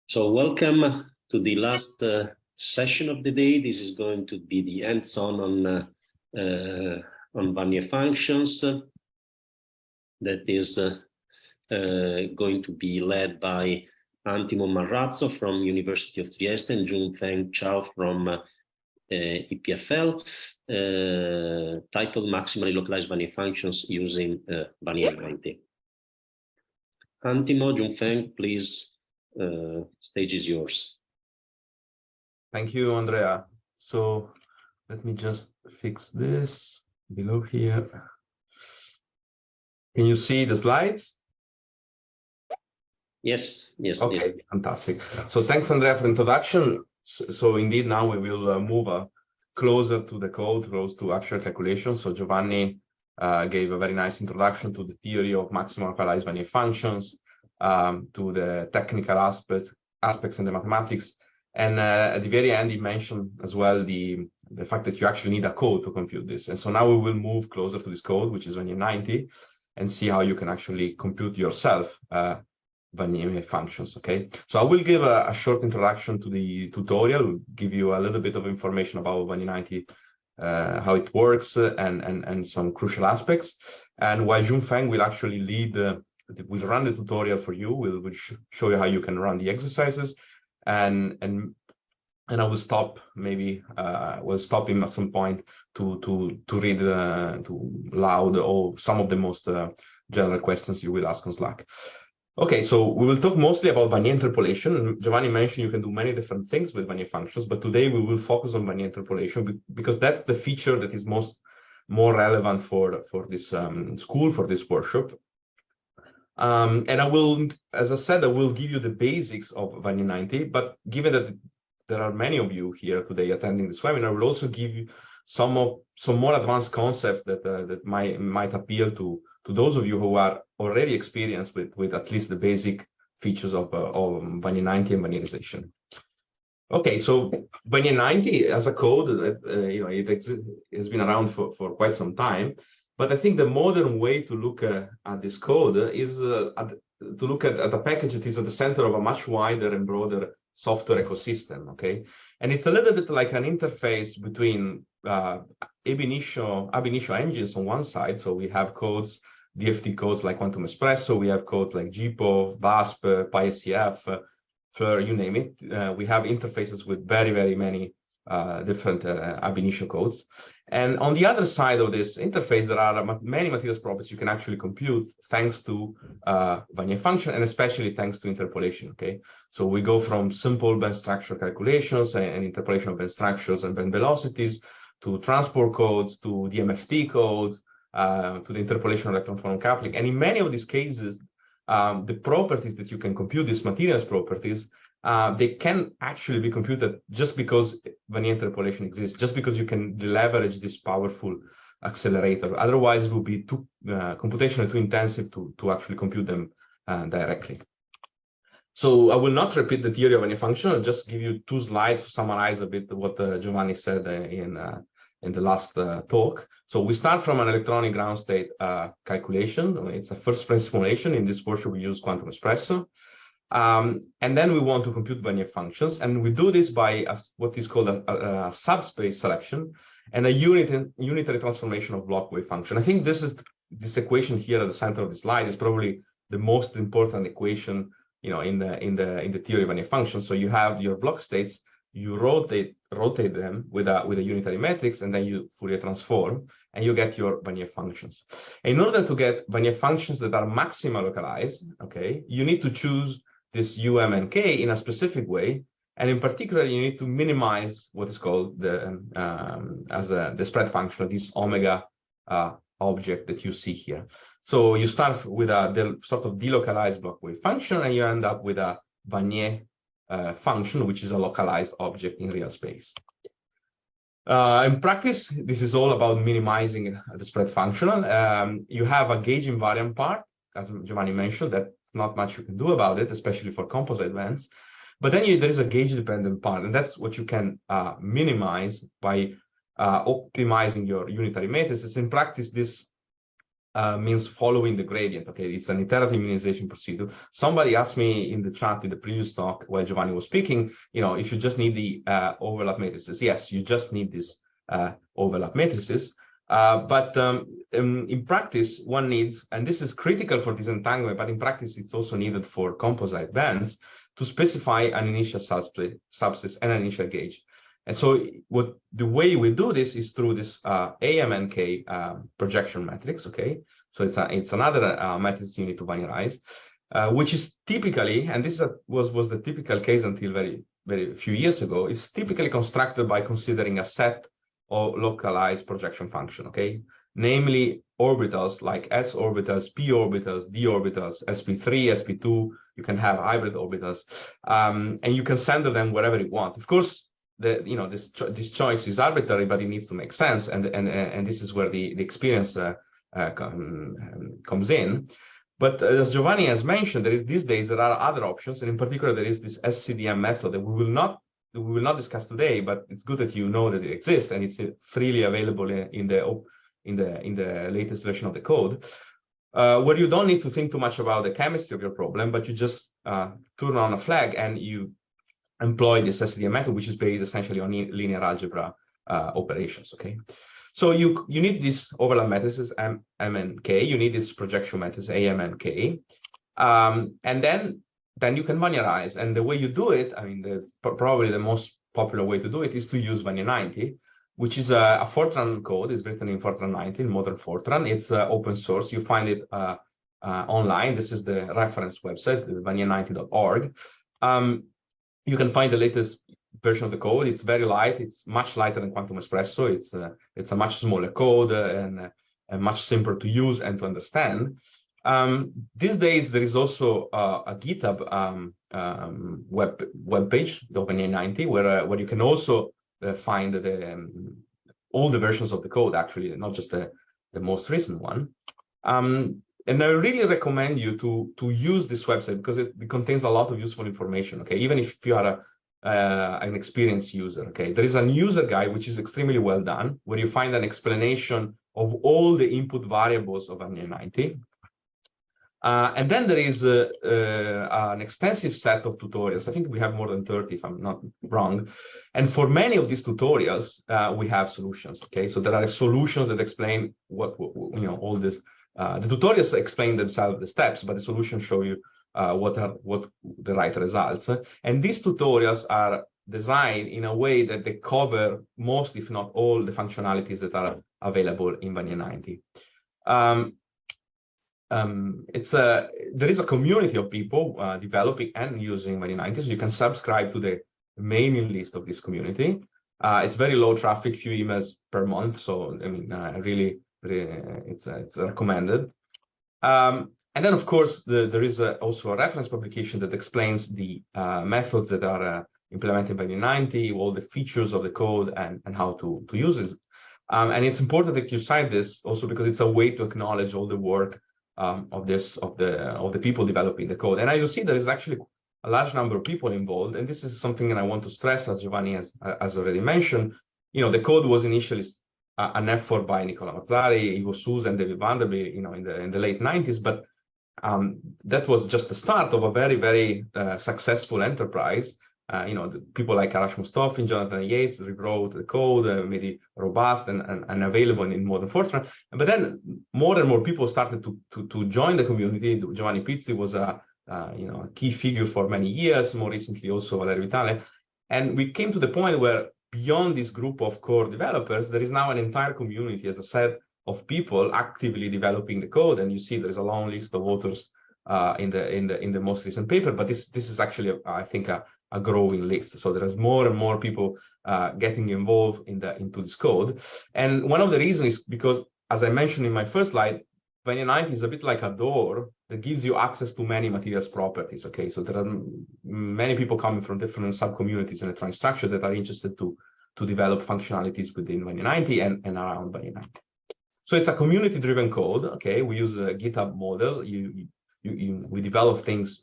So welcome to the last session of the day. This is going to be the hands-on on Wannier functions that is going to be led by Antimo Marrazzo from University of Trieste and Junfeng Qiao from EPFL, titled Maximally Localized Wannier Functions using Wannier90. Antimo, Junfeng, please. Stage is yours. Thank you, Andrea. So let me just fix this below here. Can you see the slides? Yes, yes. Okay, yes. Fantastic. So thanks, Andrea, for the introduction. So indeed, now we will move closer to the code, close to actual calculation. So Giovanni gave a very nice introduction to the theory of maximum localized Wannier functions, to the technical aspects and the mathematics. And at the very end, he mentioned as well the fact that you actually need a code to compute this. And so now we will move closer to this code, which is Wannier90, and see how you can actually compute yourself Wannier functions. Okay, so I will give a short introduction to the tutorial, give you a little bit of information about Wannier90, how it works, and some crucial aspects. And while Junfeng will actually lead we'll run the tutorial for you. We'll show you how you can run the exercises, and I will stop. Maybe we'll stop him at some point to read to loud or some of the most general questions you will ask on Slack. Okay, so we will talk mostly about Wannier interpolation. Giovanni mentioned you can do many different things with Wannier functions, but today we will focus on Wannier interpolation because that's the feature that is more relevant for this school, for this workshop. And I will, as I said, I will give you the basics of Wannier90, but given that there are many of you here today attending this webinar, I will also give you some more advanced concepts that might appeal to those of you who are already experienced with at least the basic features of Wannier90 and Wannierization. Okay, so Wannier90 as a code, it has been around for quite some time. But I think the modern way to look at this code is to look at a package that is at the center of a much wider and broader software ecosystem, okay? And it's a little bit like an interface between ab initio engines on one side. So we have codes, DFT codes like Quantum Espresso, we have codes like GPO, VASP, PySCF, FLIR, you name it. We have interfaces with very, very many different ab initio codes. And on the other side of this interface, there are many materials properties you can actually compute thanks to Wannier function, and especially thanks to interpolation, okay? So we go from simple band structure calculations and interpolation of band structures and band velocities to transport codes, to DMFT codes, to the interpolation of electron phonon coupling. And in many of these cases, the properties that you can compute, these materials properties, they can actually be computed just because Wannier interpolation exists, just because you can leverage this powerful accelerator. Otherwise, it would be too computationally too intensive to actually compute them directly. So I will not repeat the theory of Wannier function. I'll just give you 2 slides to summarize a bit what Giovanni said in the last talk. So we start from an electronic ground state calculation. It's a first principle simulation. In this workshop, we use Quantum Espresso. And then we want to compute Wannier functions, and we do this by what is called a subspace selection and a unitary transformation of block wave function. I think this equation here at the center of the slide is probably the most important equation, in the theory of Wannier functions. So you have your block states, you rotate them with a unitary matrix, and then you Fourier transform, and you get your Wannier functions. In order to get Wannier functions that are maximally localized, okay, you need to choose this UM and K in a specific way, and in particular, you need to minimize what is called the spread function of this omega object that you see here. So you start with a sort of delocalized block wave function, and you end up with a Wannier function, which is a localized object in real space. In practice, this is all about minimizing the spread functional. You have a gauge invariant part, as Giovanni mentioned, that not much you can do about it, especially for composite bands. But then there is a gauge-dependent part, and that's what you can minimize by optimizing your unitary matrices. In practice, this means following the gradient. Okay, it's an iterative minimization procedure. Somebody asked me in the chat in the previous talk while Giovanni was speaking, if you just need the overlap matrices. Yes, you just need these overlap matrices. But in practice, one needs, and this is critical for disentanglement, but in practice, it's also needed for composite bands to specify an initial subspace and an initial gauge. And so the way we do this is through this AMNK projection matrix, okay? So it's another matrix you need to Wannierize, which is typically, and this was the typical case until very few years ago, is typically constructed by considering a set of localized projection function, okay? Namely orbitals like s orbitals, p orbitals, d orbitals, sp3, sp2, you can have hybrid orbitals, and you can center them wherever you want. Of course, this choice is arbitrary, but it needs to make sense, and this is where the experience comes in. But as Giovanni has mentioned, these days there are other options, and in particular there is this SCDM method that we will not discuss today, but it's good that you know that it exists and it's freely available in the latest version of the code, where you don't need to think too much about the chemistry of your problem, but you just turn on a flag and you employ this SCDM method, which is based essentially on linear algebra operations. Okay, so you need these overlap matrices M and K. You need this projection matrix AM and K, and then you can Wannierize. And the way you do it, I mean, probably the most popular way to do it is to use Wannier90, which is a Fortran code. It's written in Fortran 90, modern Fortran. It's open source. You find it online. This is the reference website, wannier90.org. You can find the latest version of the code. It's very light. It's much lighter than Quantum Espresso. It's a much smaller code and much simpler to use and to understand. These days, there is also a GitHub web page, the Wannier90, where you can also find all the versions of the code, actually, not just the most recent one. And I really recommend you to use this website because it contains a lot of useful information. Okay, even if you are an experienced user. Okay, there is a user guide which is extremely well done, where you find an explanation of all the input variables of Wannier90. And then there is an extensive set of tutorials. I think we have more than 30, if I'm not wrong. And for many of these tutorials, we have solutions. Okay, so there are solutions that explain what all this. The tutorials explain themselves the steps, but the solutions show you what the right results. And these tutorials are designed in a way that they cover most, if not all, the functionalities that are available in Wannier90. There is a community of people developing and using Wannier90, so you can subscribe to the mailing list of this community. It's very low traffic, few emails per month, so I mean, really it's recommended. And then, of course, there is also a reference publication that explains the methods that are implemented by Wannier90, all the features of the code, and how to use it. And it's important that you cite this also because it's a way to acknowledge all the work of the people developing the code. And as you see, there is actually a large number of people involved, and this is something that I want to stress, as Giovanni has already mentioned. The code was initially an effort by Nicola Mazzari, Ivo Sousa, and David Vanderbilt, in the late 90s, but that was just the start of a very, very successful enterprise. The people like Arash Mustafa and Jonathan Yates rewrote the code, made it robust and available in modern Fortran. But then more and more people started to join the community. Giovanni Pizzi was a key figure for many years. More recently, also Valerio Vitale, and we came to the point where beyond this group of core developers, there is now an entire community, as I said, of people actively developing the code. And you see there is a long list of authors in the most recent paper, but this is actually, I think, a growing list. So there is more and more people getting involved into this code. And one of the reasons is because, as I mentioned in my first slide, Wannier90 is a bit like a door that gives you access to many materials properties. Okay, so there are many people coming from different sub-communities in the electronic structure that are interested to develop functionalities within Wannier90 and around Wannier90. So it's a community-driven code. Okay, we use a GitHub model. We develop things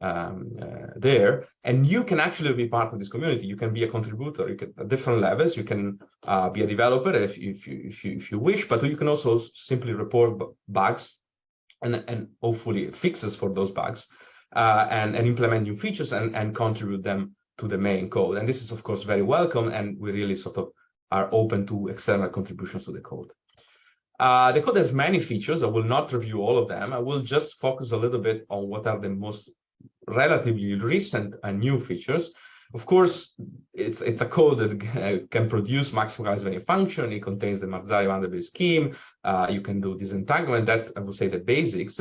there, and you can actually be part of this community. You can be a contributor. You can at different levels. You can be a developer if you wish, but you can also simply report bugs and hopefully fixes for those bugs, and implement new features and contribute them to the main code. And this is of course very welcome, and we really sort of are open to external contributions to the code. The code has many features. I will not review all of them. I will just focus a little bit on what are the most relatively recent and new features. Of course, it's a code that can produce maximally localized function. It contains the Marzari vanderbilt scheme. You can do disentanglement. That's, I would say, the basics.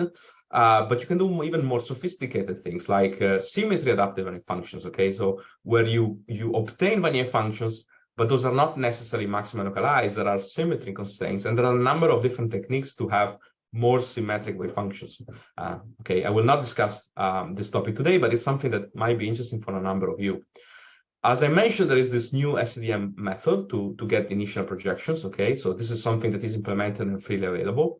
But you can do even more sophisticated things like symmetry adaptive Wannier functions. Okay, so where you obtain Wannier functions, but those are not necessarily maximally localized. There are symmetry constraints, and there are a number of different techniques to have more symmetric wave functions. Okay, I will not discuss this topic today, but it's something that might be interesting for a number of you. As I mentioned, there is this new SDM method to get initial projections. Okay, so this is something that is implemented and freely available.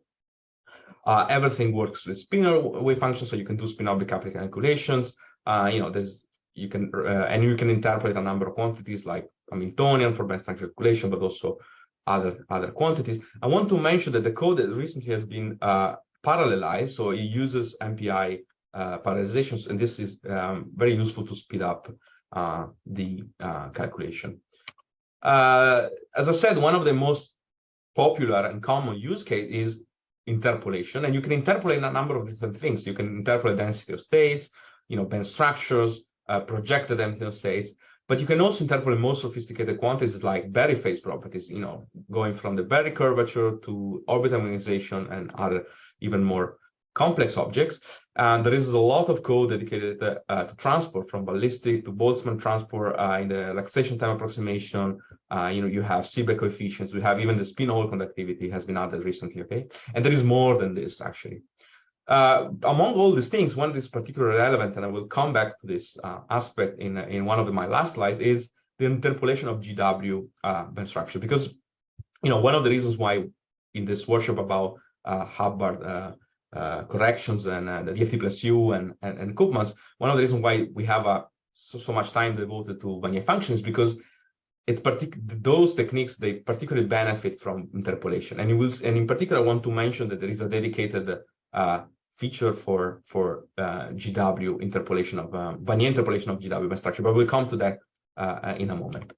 Everything works with spinor wave functions, so you can do spin-orbit Kaplan calculations. You can interpolate a number of quantities like Hamiltonian for band structure calculation, but also other quantities. I want to mention that the code that recently has been parallelized, so it uses MPI parallelizations, and this is very useful to speed up the calculation. As I said, one of the most popular and common use case is interpolation, and you can interpolate a number of different things. You can interpolate density of states, band structures, projected empty of states. But you can also interpolate more sophisticated quantities like Berry phase properties, going from the Berry curvature to orbital organization and other even more complex objects. And there is a lot of code dedicated to transport, from ballistic to Boltzmann transport in the relaxation time approximation. You have Seebeck coefficients. We have even the spin hole conductivity has been added recently. Okay, and there is more than this actually. Among all these things, one that is particularly relevant, and I will come back to this aspect in one of my last slides, is the interpolation of GW band structure. Because one of the reasons why in this workshop about Hubbard corrections and the DFT plus U and Koopmans, one of the reasons why we have so much time devoted to Wannier functions, because it's those techniques, they particularly benefit from interpolation. And in particular, I want to mention that there is a dedicated feature for GW interpolation of Wannier interpolation of GW band structure, but we'll come to that in a moment.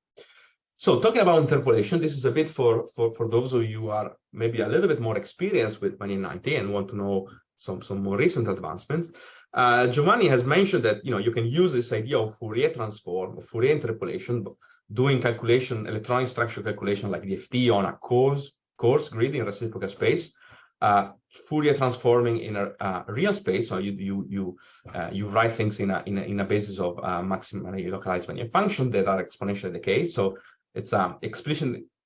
So talking about interpolation, this is a bit for those of you who are maybe a little bit more experienced with Wannier90 and want to know some more recent advancements. Giovanni has mentioned that you can use this idea of Fourier transform, of Fourier interpolation, doing calculation, electronic structure calculation like DFT on a coarse grid in reciprocal space. Fourier transforming in a real space, so you write things in a basis of maximally localized Wannier function that are exponentially decay. So it's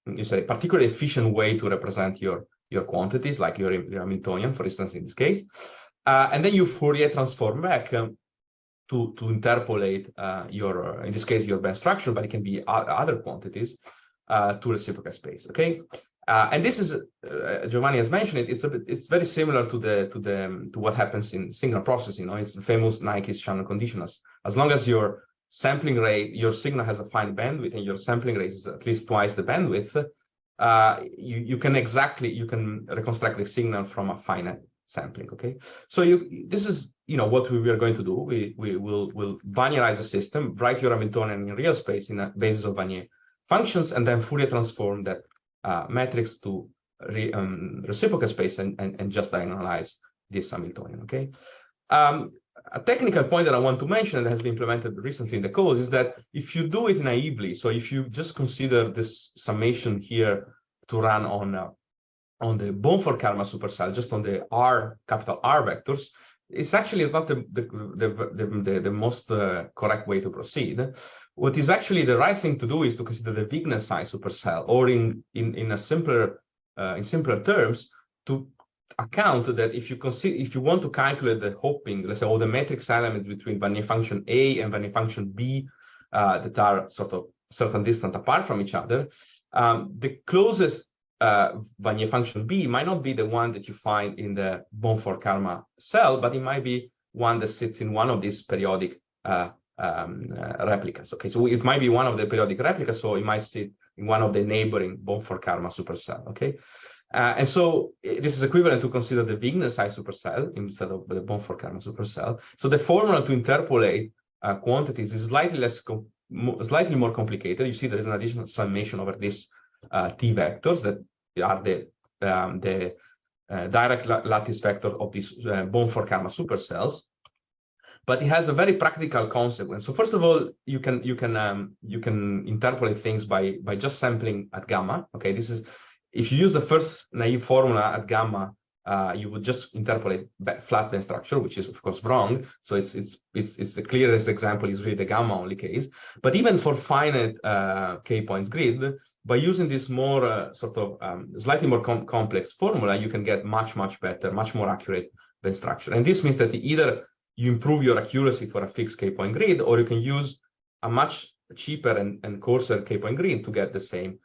it's a particularly efficient way to represent your quantities, like your Hamiltonian, for instance, in this case. And then you Fourier transform back to interpolate in this case, your band structure, but it can be other quantities to reciprocal space. Okay. And this is Giovanni has mentioned it. It's very similar to what happens in signal processing. It's the famous Nyquist channel condition. As long as your sampling rate, your signal has a finite bandwidth, and your sampling rate is at least twice the bandwidth, you can reconstruct the signal from a finite sampling. Okay, so this is what we are going to do. We will Wannierize the system, write your Hamiltonian in real space in a basis of Wannier functions, and then Fourier transform that matrix to reciprocal space and just diagonalize this Hamiltonian. Okay. A technical point that I want to mention that has been implemented recently in the code is that if you do it naively, so if you just consider this summation here to run on the Bonfort-Karman supercell, just on the capital R vectors, it's not the most correct way to proceed. What is actually the right thing to do is to consider the Wigner size supercell, or in simpler terms, to account that if you want to calculate the hopping, let's say all the matrix elements between Wannier function A and Wannier function B that are sort of certain distance apart from each other, the closest Wannier function B might not be the one that you find in the Bonfort-Karman cell, but it might be one that sits in one of these periodic replicas. Okay, so it might be one of the periodic replicas, so it might sit in one of the neighboring Bonfort-Karma supercell. Okay, and so this is equivalent to consider the Wigner-size supercell instead of the Bonfort-Karma supercell. So the formula to interpolate quantities is slightly more complicated. You see there is an additional summation over these T vectors that are the direct lattice vector of these Bonfort-Karma supercells. But it has a very practical consequence. So first of all, you can interpolate things by just sampling at gamma. Okay, this is if you use the first naive formula at gamma, you would just interpolate flat band structure, which is of course wrong. So it's the clearest example is really the gamma only case. But even for finite k-points grid, by using this more slightly more complex formula, you can get much better, much more accurate band structure. And this means that either you improve your accuracy for a fixed k-point grid, or you can use a much cheaper and coarser k-point grid to get the same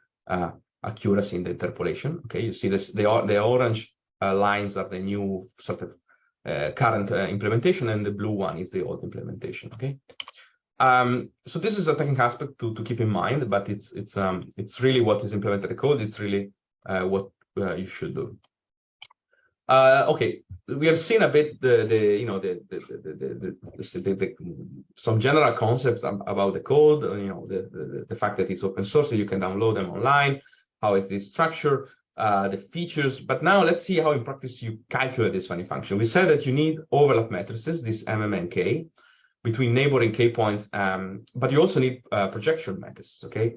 accuracy in the interpolation. Okay, you see this, the orange lines are the new sort of current implementation, and the blue one is the old implementation. Okay, so this is a technical aspect to keep in mind, but it's really what is implemented in the code. It's really what you should do. Okay, we have seen a bit some general concepts about the code. The fact that it's open source, so you can download them online. How is this structure? The features. But now let's see how in practice you calculate this Wannier function. We said that you need overlap matrices, this MM and K, between neighboring K points, but you also need projection matrices. Okay.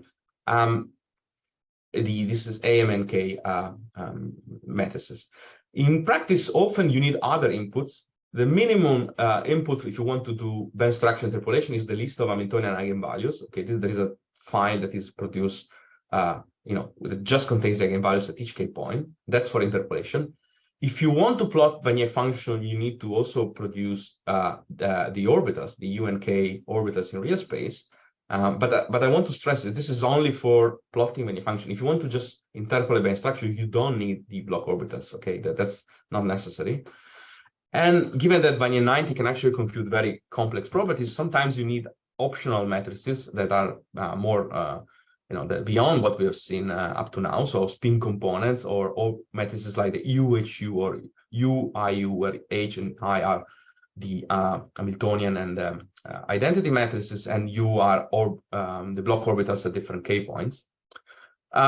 This is AM and K matrices. In practice, often you need other inputs. The minimum input, if you want to do band structure interpolation, is the list of Hamiltonian eigenvalues. Okay, there is a file that is produced, that just contains eigenvalues at each K point. That's for interpolation. If you want to plot Wannier function, you need to also produce the orbitals, the U and K orbitals in real space. But I want to stress that this is only for plotting Wannier function. If you want to just interpolate band structure, you don't need the block orbitals. Okay, that's not necessary. And given that Wannier90 can actually compute very complex properties, sometimes you need optional matrices that are more, beyond what we have seen up to now. So spin components or matrices like the UHU or UIU, where H and I are the Hamiltonian and identity matrices, and U are the block orbitals at different K points.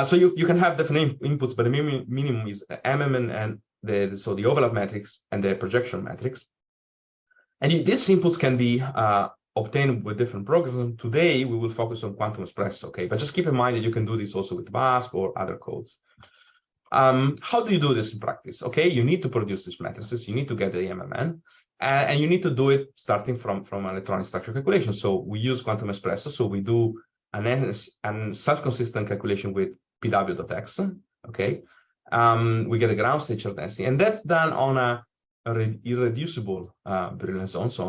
So you can have different inputs, but the minimum is MM and the overlap matrix and the projection matrix. And these inputs can be obtained with different programs. Today we will focus on Quantum Espresso. Okay, but just keep in mind that you can do this also with VASP or other codes. How do you do this in practice? Okay, you need to produce these matrices. You need to get the MMN. And you need to do it starting from electronic structure calculation. So we use Quantum Espresso. So we do an self-consistent calculation with pw.x. Okay, we get a ground state charge density, and that's done on a irreducible Brillouin zone. So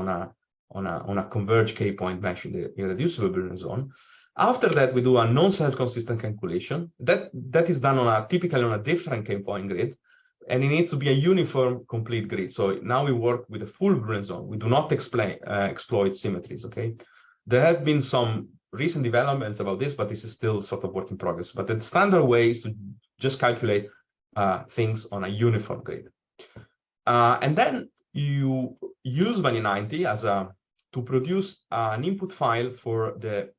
on a converged K-point mesh in the irreducible Brillouin zone. After that, we do a non-self-consistent calculation. That is done typically on a different K-point grid. And it needs to be a uniform complete grid. So now we work with a full Brillouin zone. We do not exploit symmetries. Okay, there have been some recent developments about this, but this is still sort of work in progress. But the standard way is to just calculate things on a uniform grid, and then you use Wannier90 to produce an input file for the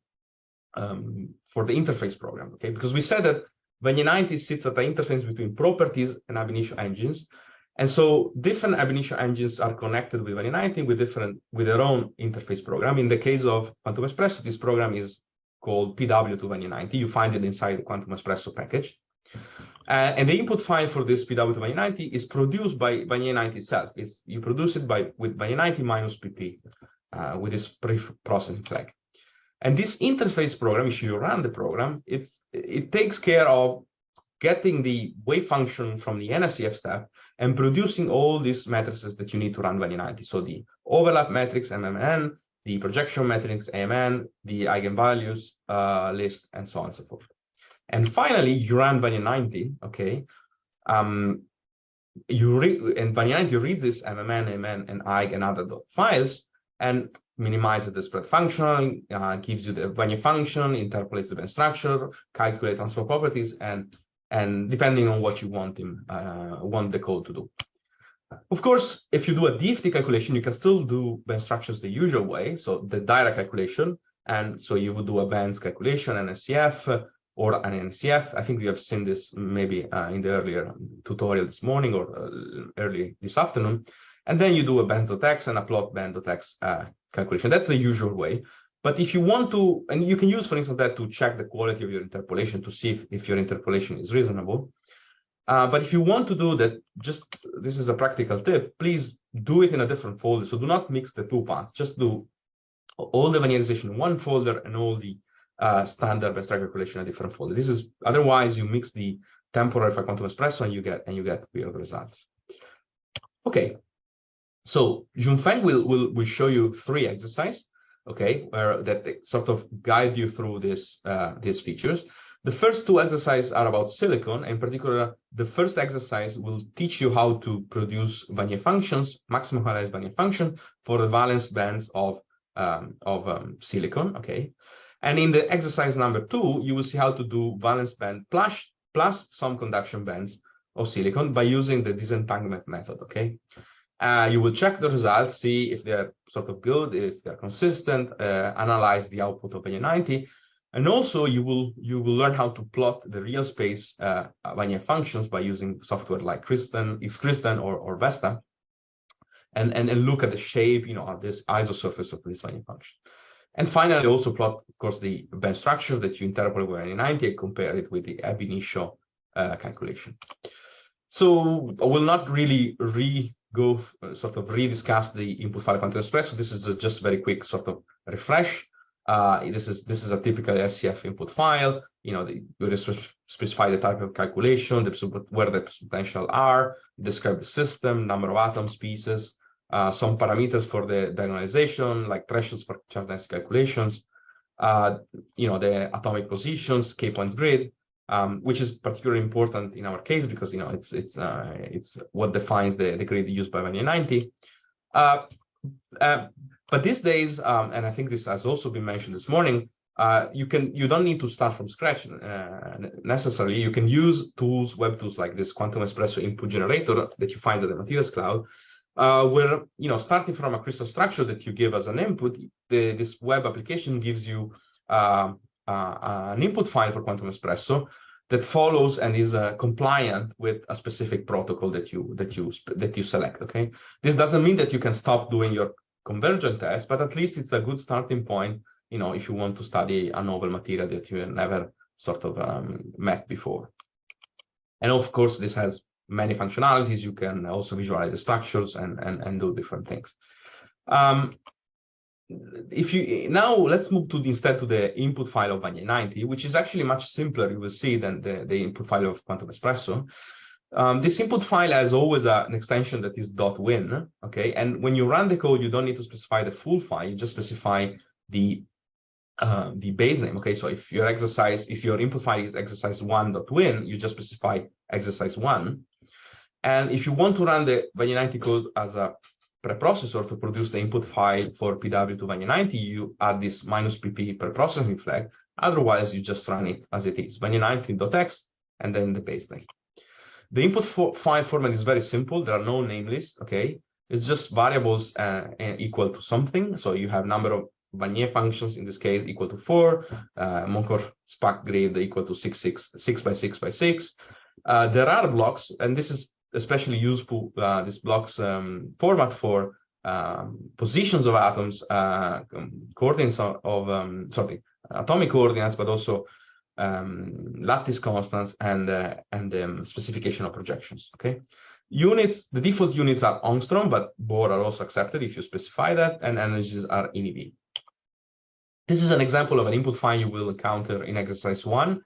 interface program. Okay, because we said that Wannier90 sits at the interface between properties and ab initio engines. And so different ab initio engines are connected with Wannier90 with their own interface program. In the case of Quantum Espresso, this program is called PW to Wannier90. You find it inside the Quantum Espresso package. And the input file for this PW to Wannier90 is produced by Wannier90 itself. You produce it with Wannier90 minus PP with this pre-processing flag. And this interface program, if you run the program, it takes care of getting the wave function from the NSCF step and producing all these matrices that you need to run Wannier90. So the overlap matrix, MMN, the projection matrix, AMN, the eigenvalues list, and so on and so forth. And finally, you run Wannier90, okay? Wannier90 reads this MMN, MN, and IG and other files and minimizes the spread function, gives you the Wannier function, interpolates the band structure, calculates transfer properties, and depending on what you want the code to do. Of course, if you do a DFT calculation, you can still do band structures the usual way, so the direct calculation, and so you would do a bands calculation, an SCF, or an NCF. I think you have seen this maybe in the earlier tutorial this morning or early this afternoon. And then you do a bands.x and a plot band.x calculation. That's the usual way. But if you want to, and you can use, for instance, that to check the quality of your interpolation to see if your interpolation is reasonable. But if you want to do that, this is a practical tip, please do it in a different folder. So do not mix the two paths. Just do all the Wannierization in one folder and all the standard best calculation in a different folder. This is otherwise you mix the temporal for quantum espresso and you get weird results. Okay, so Junfeng will show you 3 exercises, okay, where that sort of guide you through these features. The first 2 exercises are about silicon. In particular, the first exercise will teach you how to produce Wannier functions, maximally Wannier function for the valence bands of silicon, okay. And in the exercise number 2, you will see how to do valence band plus some conduction bands of silicon by using the disentanglement method, okay? You will check the results, see if they're sort of good, if they're consistent, analyze the output of Wannier90, and also you will learn how to plot the real space Wannier functions by using software like Xkristen or Vesta, and look at the shape, of this isosurface of this Wannier function. And finally, also plot, of course, the band structure that you interpolate with Wannier90 and compare it with the ab initio calculation. So I will not really rediscuss the input file quantum espresso. This is just a very quick sort of refresh. This is a typical SCF input file. You specify the type of calculation, where the potential are, describe the system, number of atoms, pieces, some parameters for the diagonalization, like thresholds for charge density calculations, the atomic positions, k-points grid, which is particularly important in our case because it's what defines the grid used by Wannier90. But these days, and I think this has also been mentioned this morning, you don't need to start from scratch necessarily. You can use tools, web tools like this Quantum Espresso input generator that you find at the Materials Cloud, where starting from a crystal structure that you give as an input, this web application gives you an input file for Quantum Espresso that follows and is compliant with a specific protocol that you select. Okay, this doesn't mean that you can stop doing your convergent test, but at least it's a good starting point. If you want to study a novel material that you never sort of met before. And of course, this has many functionalities. You can also visualize the structures and do different things. Now let's move to instead to the input file of Wannier90, which is actually much simpler, you will see, than the input file of Quantum Espresso. This input file has always an extension that is .win, okay? And when you run the code, you don't need to specify the full file, you just specify the base name, okay? So if your input file is exercise1.win, you just specify exercise1. And if you want to run the Wannier90 code as a preprocessor to produce the input file for PW to Wannier90, you add this -pp preprocessing flag. Otherwise, you just run it as it is, Wannier90.x, and then the base name. The input file format is very simple. There are no name lists, okay? It's just variables equal to something. So you have number of Wannier functions, in this case, equal to 4, Moncor SPAC grid equal to 6 by 6 by 6. There are blocks, and this is especially useful, this blocks format for positions of atoms, coordinates of atomic coordinates, but also lattice constants and specification of projections. Okay, units. The default units are angstrom, but Bohr are also accepted if you specify that, and energies are eV. This is an example of an input file you will encounter in exercise 1.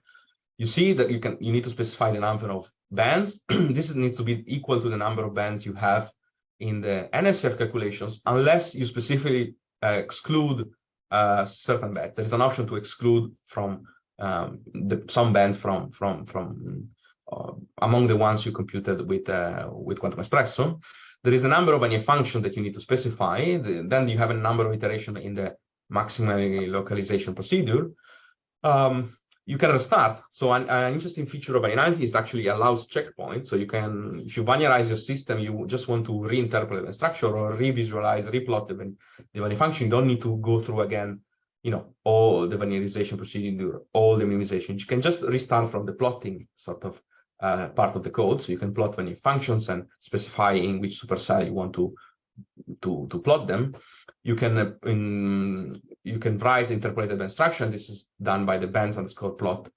You see that you need to specify the number of bands. This needs to be equal to the number of bands you have in the NSF calculations, unless you specifically exclude certain bands. There is an option to exclude from some bands from among the ones you computed with Quantum Espresso. There is a number of Wannier functions that you need to specify. Then you have a number of iterations in the maximally localization procedure. You can restart. So an interesting feature of Wannier90 is it actually allows checkpoints. So you can, if you Wannierize your system, you just want to reinterpolate the structure or revisualize, replot the Wannier function. You don't need to go through again, all the Wannierization procedure, all the minimization. You can just restart from the plotting sort of part of the code. So you can plot Wannier functions and specify in which supercell you want to plot them. You can write interpolated instruction. This is done by the bands_plot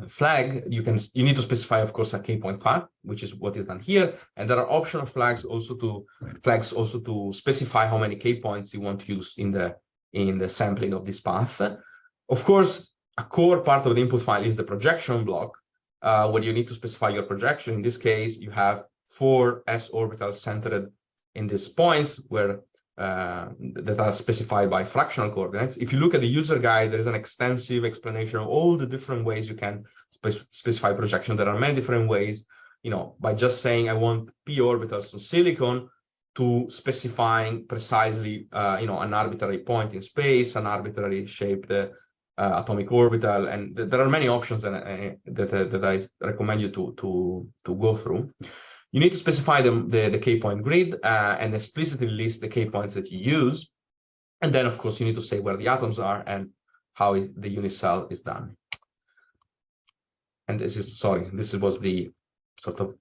flag. You need to specify, of course, a k-point path, which is what is done here. And there are optional flags also to specify how many k-points you want to use in the sampling of this path. Of course, a core part of the input file is the projection block, where you need to specify your projection. In this case, you have 4 s orbitals centered in these points where that are specified by fractional coordinates. If you look at the user guide, there is an extensive explanation of all the different ways you can specify projection. There are many different ways, by just saying I want p orbitals to silicon, to specifying precisely, an arbitrary point in space, an arbitrary shaped atomic orbital, and there are many options that I recommend you to go through. You need to specify the k-point grid and explicitly list the k-points that you use. And then, of course, you need to say where the atoms are and how the unit cell is done. And this was the sort of,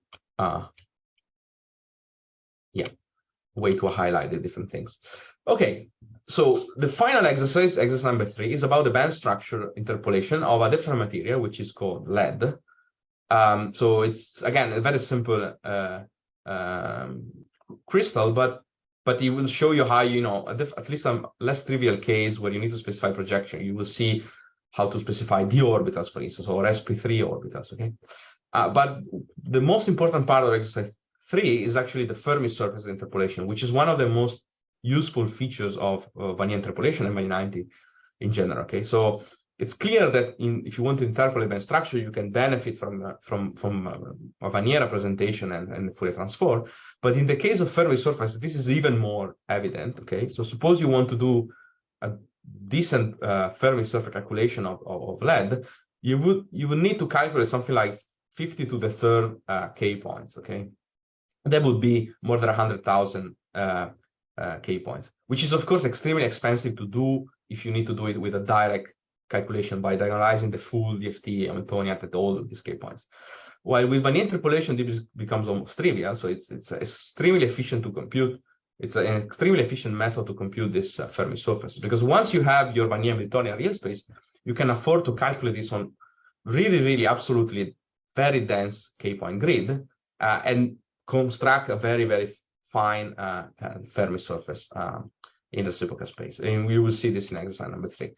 way to highlight the different things. Okay, so the final exercise number 3, is about the band structure interpolation of a different material, which is called lead. So it's, again, a very simple crystal, but it will show you how, at least a less trivial case where you need to specify projection. You will see how to specify d orbitals, for instance, or sp3 orbitals, okay? But the most important part of exercise 3 is actually the Fermi surface interpolation, which is one of the most useful features of Wannier interpolation and Wannier90 in general, okay? So it's clear that if you want to interpolate band structure, you can benefit from a Wannier representation and Fourier transform. But in the case of Fermi surface, this is even more evident. Okay, so suppose you want to do a decent Fermi surface calculation of lead, you would need to calculate something like 50 to the third k points. Okay, that would be more than 100,000 k points, which is of course extremely expensive to do if you need to do it with a direct calculation by diagonalizing the full DFT Hamiltonian at all of these k points. While with Wannier interpolation, this becomes almost trivial. So it's extremely efficient to compute. It's an extremely efficient method to compute this Fermi surface, because once you have your Wannier Hamiltonian real space, you can afford to calculate this on really absolutely very dense k-point grid and construct a very fine Fermi surface in the reciprocal space. And we will see this in exercise number 3.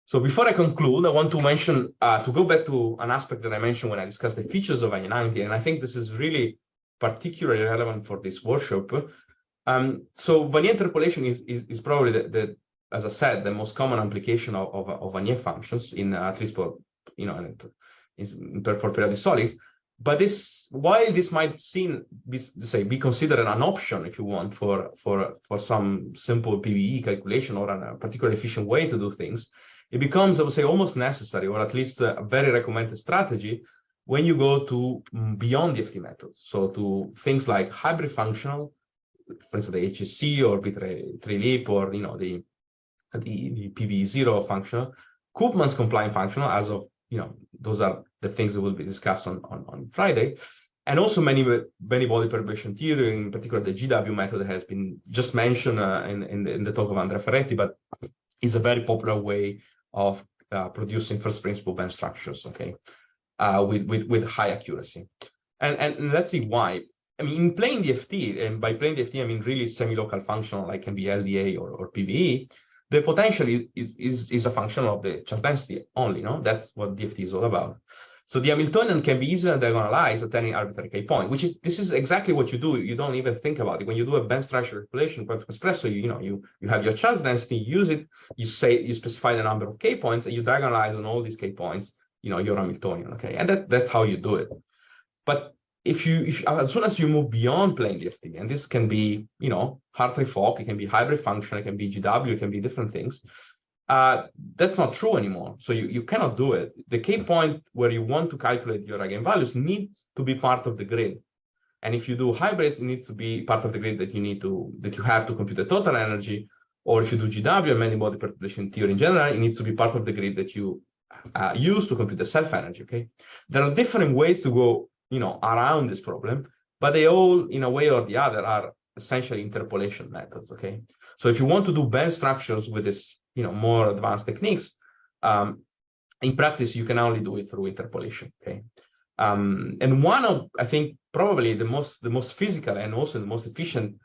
So before I conclude, I want to mention, to go back to an aspect that I mentioned when I discussed the features of Wannier90, and I think this is really particularly relevant for this workshop. So Wannier interpolation is probably as I said, the most common application of Wannier functions in at least for for periodic solids. But while this might be considered an option, if you want, for some simple PVE calculation or a particularly efficient way to do things, it becomes, I would say, almost necessary, or at least a very recommended strategy when you go to beyond DFT methods. So to things like hybrid functional, for instance, the HSC or B3LEAP, or the PV0 functional, Koopman's compliant functional, as of those are the things that will be discussed on Friday, and also many body perturbation theory, in particular the GW method has been just mentioned in the talk of Andrea Ferretti, but is a very popular way of producing first principle band structures, okay, with high accuracy. And let's see why. I mean, in plain DFT, and by plain DFT, I mean really semi-local functional, like can be LDA or PVE, the potential is a function of the charge density only, no? That's what DFT is all about. So the Hamiltonian can be easily diagonalized at any arbitrary k point, this is exactly what you do. You don't even think about it. When you do a band structure calculation, Quantum Espresso, you have your charge density, you use it, you specify the number of k points, and you diagonalize on all these k points your Hamiltonian, okay? And that's how you do it. But if as soon as you move beyond plane DFT, and this can be, Hartree-Fock, it can be hybrid function, it can be GW, it can be different things, that's not true anymore. So you cannot do it. The key point where you want to calculate your eigenvalues needs to be part of the grid. And if you do hybrids, it needs to be part of the grid that you have to compute the total energy. Or if you do GW and many-body perturbation theory in general, it needs to be part of the grid that you use to compute the self-energy, okay? There are different ways to go, around this problem, but they all, in a way or the other, are essentially interpolation methods, okay? So if you want to do band structures with this, more advanced techniques, in practice, you can only do it through interpolation, okay? And one of, I think, probably the most physical and also the most efficient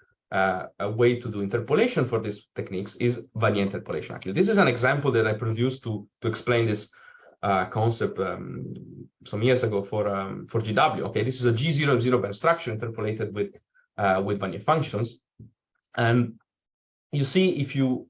way to do interpolation for these techniques is Wannier interpolation. Actually, this is an example that I produced to explain this concept some years ago for GW. Okay, this is a G00 band structure interpolated with Wannier functions, and you see if you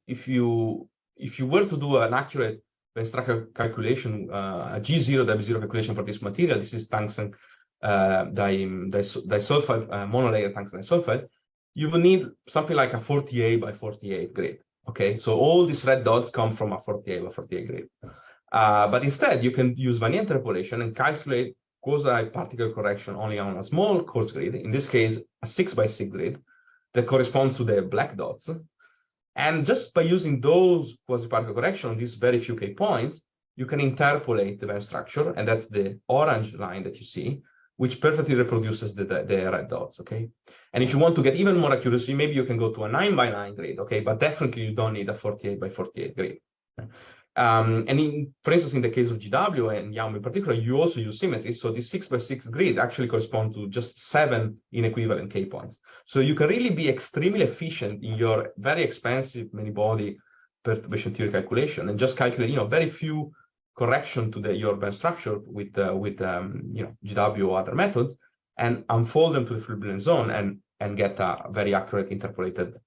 were to do an accurate band structure calculation, a G0 W0 calculation for this material, this is tungsten disulfide monolayer tungsten disulfide, you will need something like a 48 by 48 grid. Okay, so all these red dots come from a 48 by 48 grid. But instead, you can use Wannier interpolation and calculate quasi-particle correction only on a small coarse grid, in this case, a 6 by 6 grid that corresponds to the black dots. And just by using those quasi-particle correction on these very few K points, you can interpolate the band structure, and that's the orange line that you see, which perfectly reproduces the red dots, okay? And if you want to get even more accuracy, maybe you can go to a 9 by 9 grid, okay? But definitely you don't need a 48 by 48 grid. And for instance, in the case of GW and YAML in particular, you also use symmetry. So this 6 by 6 grid actually corresponds to just 7 inequivalent K points. So you can really be extremely efficient in your very expensive many-body perturbation theory calculation and just calculate, very few correction to your band structure with GW or other methods, and unfold them to the free Boolean zone and get a very accurate interpolated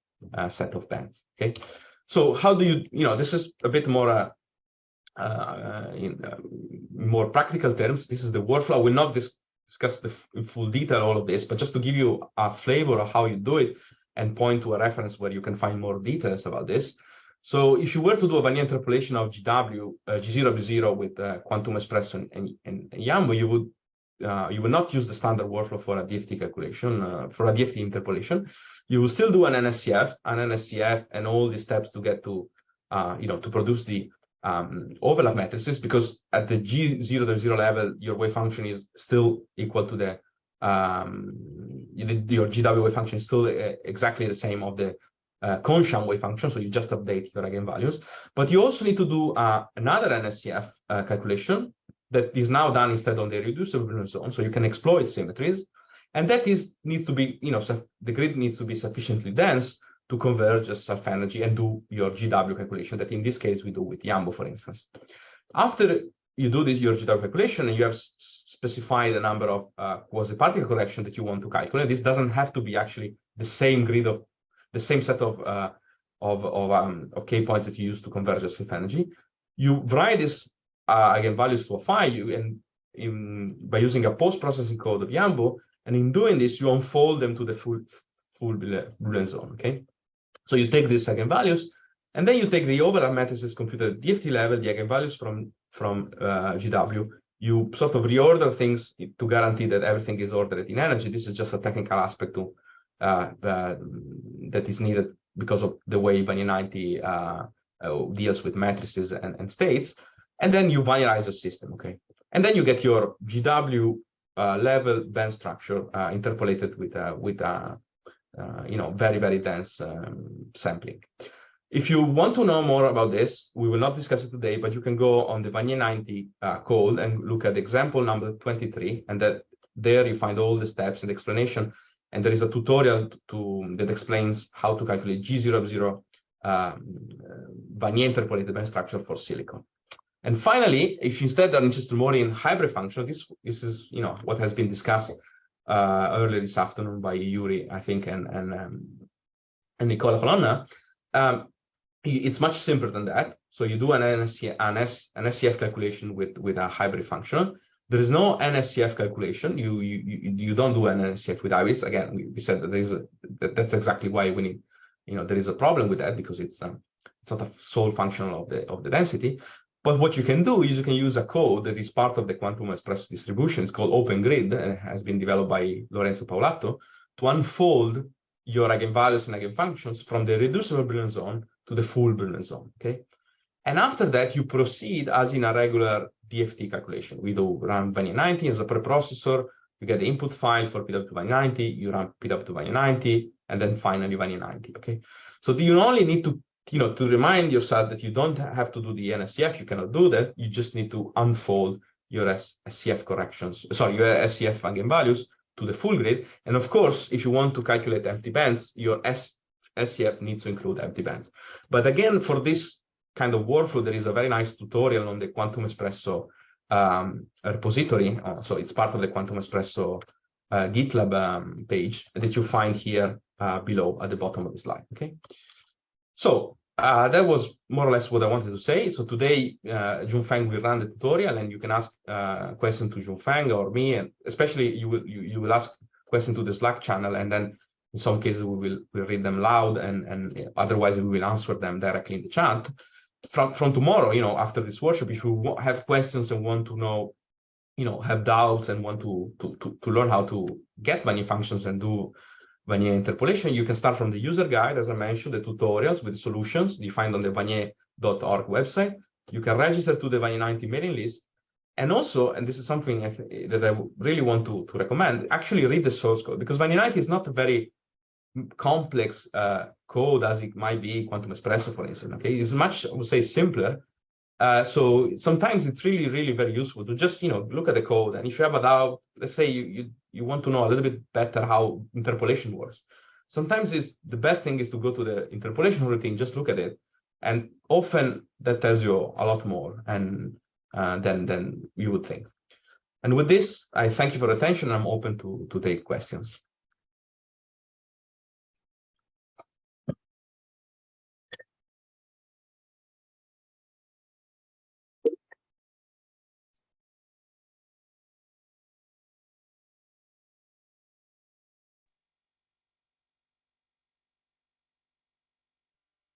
set of bands. Okay, so how do you this is a bit more in more practical terms. This is the workflow. I will not discuss in full detail all of this, but just to give you a flavor of how you do it and point to a reference where you can find more details about this. So if you were to do a Wannier interpolation of GW, G0 with quantum espresso and YAML, you would not use the standard workflow for a DFT calculation, for a DFT interpolation. You will still do an NSCF, and all these steps to get to, to produce the overlap matrices, because at the G0 level, your wave function is still equal to the, your GW wave function is still exactly the same of the Kohn-Sham wave function, so you just update your eigenvalues. But you also need to do another NSCF calculation that is now done instead on the reducible zone, so you can exploit symmetries. And that needs to be, the grid needs to be sufficiently dense to converge as self-energy and do your GW calculation, that in this case we do with YAML, for instance. After you do your GW calculation and you have specified the number of quasi-particle correction that you want to calculate, this doesn't have to be actually the same grid of the same set of K points that you use to converge as self-energy. You write this eigenvalues to a file, by using a post-processing code of YAML, and in doing this, you unfold them to the full Boolean zone, okay? So you take these eigenvalues, and then you take the overlap matrices computed at DFT level, the eigenvalues from GW. You sort of reorder things to guarantee that everything is ordered in energy. This is just a technical aspect that is needed because of the way Wannier90 deals with matrices and states. And then you Wannierize the system, okay? And then you get your GW level band structure interpolated with very, very dense sampling. If you want to know more about this, we will not discuss it today, but you can go on the Wannier90 code and look at example number 23, and there you find all the steps and explanation. And there is a tutorial that explains how to calculate G00 Wannier interpolated band structure for silicon. And finally, if you instead are interested more in hybrid function, this is what has been discussed earlier this afternoon by Yuri, I think, and Nicola Colonna. it's much simpler than that. So you do an NSCF calculation with a hybrid function. There is no NSCF calculation. You don't do an NSCF with hybrids. Again, we said that that's exactly why we need, there is a problem with that, because it's not a sole function of the density. But what you can do is you can use a code that is part of the quantum espresso distribution. It's called Open Grid, and it has been developed by Lorenzo Paolato, to unfold your eigenvalues and eigenfunctions from the reducible Brillouin zone to the full Brillouin zone, okay? And after that, you proceed as in a regular DFT calculation. We do run Wannier90 as a preprocessor. You get the input file for PW to Wannier90, you run PW to Wannier90, and then finally Wannier90, okay? So you only need to, to remind yourself that you don't have to do the NSCF. You cannot do that. You just need to unfold your SCF corrections, sorry, your SCF eigenvalues to the full grid. And of course, if you want to calculate empty bands, your SCF needs to include empty bands. But again, for this kind of workflow, there is a very nice tutorial on the Quantum Espresso repository. So it's part of the Quantum Espresso GitLab page that you find here below at the bottom of the slide, okay? So that was more or less what I wanted to say. So today, Junfeng will run the tutorial, and you can ask questions to Junfeng or me, and especially you will ask questions to the Slack channel, and then in some cases we'll read them loud, and otherwise we will answer them directly in the chat. From tomorrow, after this workshop, if you have questions and want to know, have doubts and want to learn how to get Wannier functions and do Wannier interpolation, you can start from the user guide, as I mentioned, the tutorials with the solutions you find on the Wannier.org website. You can register to the Wannier90 mailing list. And also, and this is something that I really want to recommend, actually read the source code, because Wannier90 is not a very complex code as it might be Quantum Espresso, for instance. Okay, it's much, I would say, simpler. So sometimes it's really, really very useful to just, look at the code. And if you have a doubt, let's say you want to know a little bit better how interpolation works. Sometimes the best thing is to go to the interpolation routine, just look at it. And often that tells you a lot more than you would think. And with this, I thank you for attention. I'm open to take questions.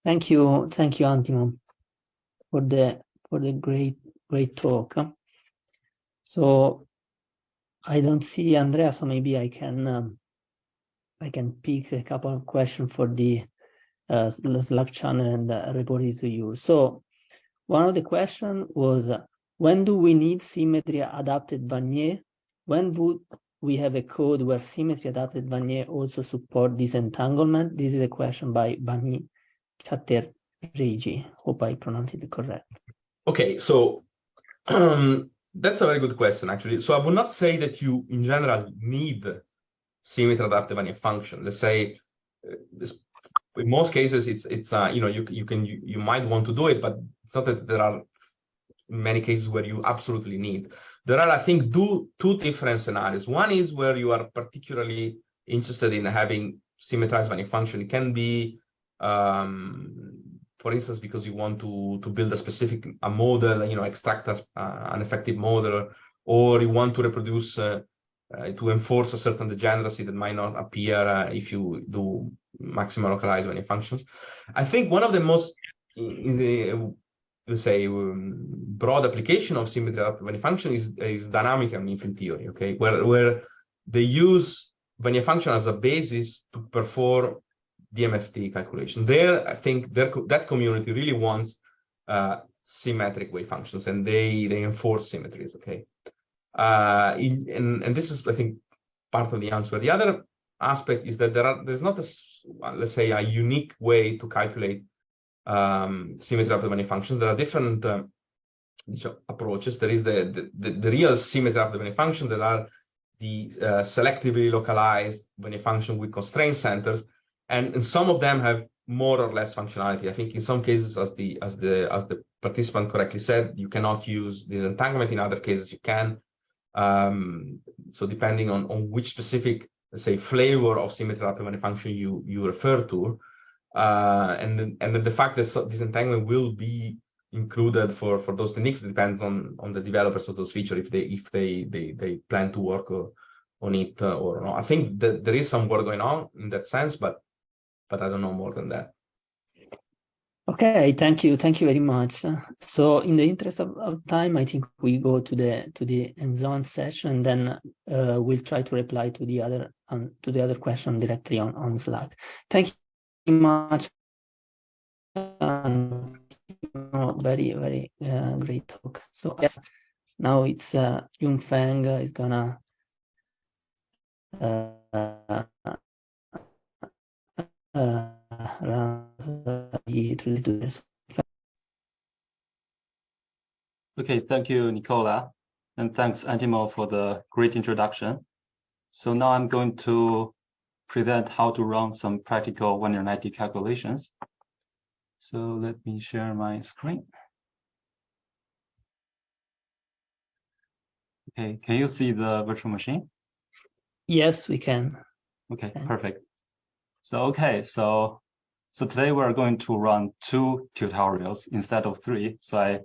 Thank you, Antimo, for the great talk. So I don't see Andrea, so maybe I can pick a couple of questions for the Slack channel and report it to you. So one of the questions was, when do we need symmetry adapted Wannier? When would we have a code where symmetry adapted Wannier also support disentanglement? This is a question by Bani Chatterjee. Hope I pronounced it correct. Okay, so that's a very good question, actually. So I would not say that you, in general, need symmetry adaptive Wannier function. Let's say, in most cases, it's you might want to do it, but it's not that there are many cases where you absolutely need. There are, I think, two different scenarios. One is where you are particularly interested in having symmetrized Wannier function. It can be, for instance, because you want to build a specific model, extract an effective model, or you want to reproduce to enforce a certain degeneracy that might not appear if you do maximally localized Wannier functions. I think one of the most, let's say, broad application of symmetry adaptive Wannier function is dynamic and infinite theory, okay, where they use Wannier function as a basis to perform DMFT calculation. There, I think that community really wants symmetric wave functions, and they enforce symmetries, okay. And this is, I think, part of the answer. The other aspect is that there's not let's say, a unique way to calculate symmetry adaptive Wannier function. There are different approaches. There is the real symmetry adaptive Wannier function. There are the selectively localized Wannier function with constraint centers, and some of them have more or less functionality. I think in some cases, as the participant correctly said, you cannot use disentanglement. In other cases, you can. So depending on which specific, let's say, flavor of symmetry adaptive Wannier function you refer to, and then the fact that this entanglement will be included for those techniques depends on the developers of those features if they plan to work on it or not. I think that there is some work going on in that sense, but I don't know more than that. Okay, thank you very much. So in the interest of time, I think we go to the hands-on session, and then we'll try to reply to the other question directly on Slack. Thank you very much. Very great talk. So yes, now it's Junfeng is gonna run the Okay, thank you, Nicola, and thanks, Antimo, for the great introduction. So now I'm going to present how to run some practical Wannier90 calculations. So let me share my screen. Okay, can you see the virtual machine? Yes, we can. Okay, perfect. So today we're going to run 2 tutorials instead of 3. So I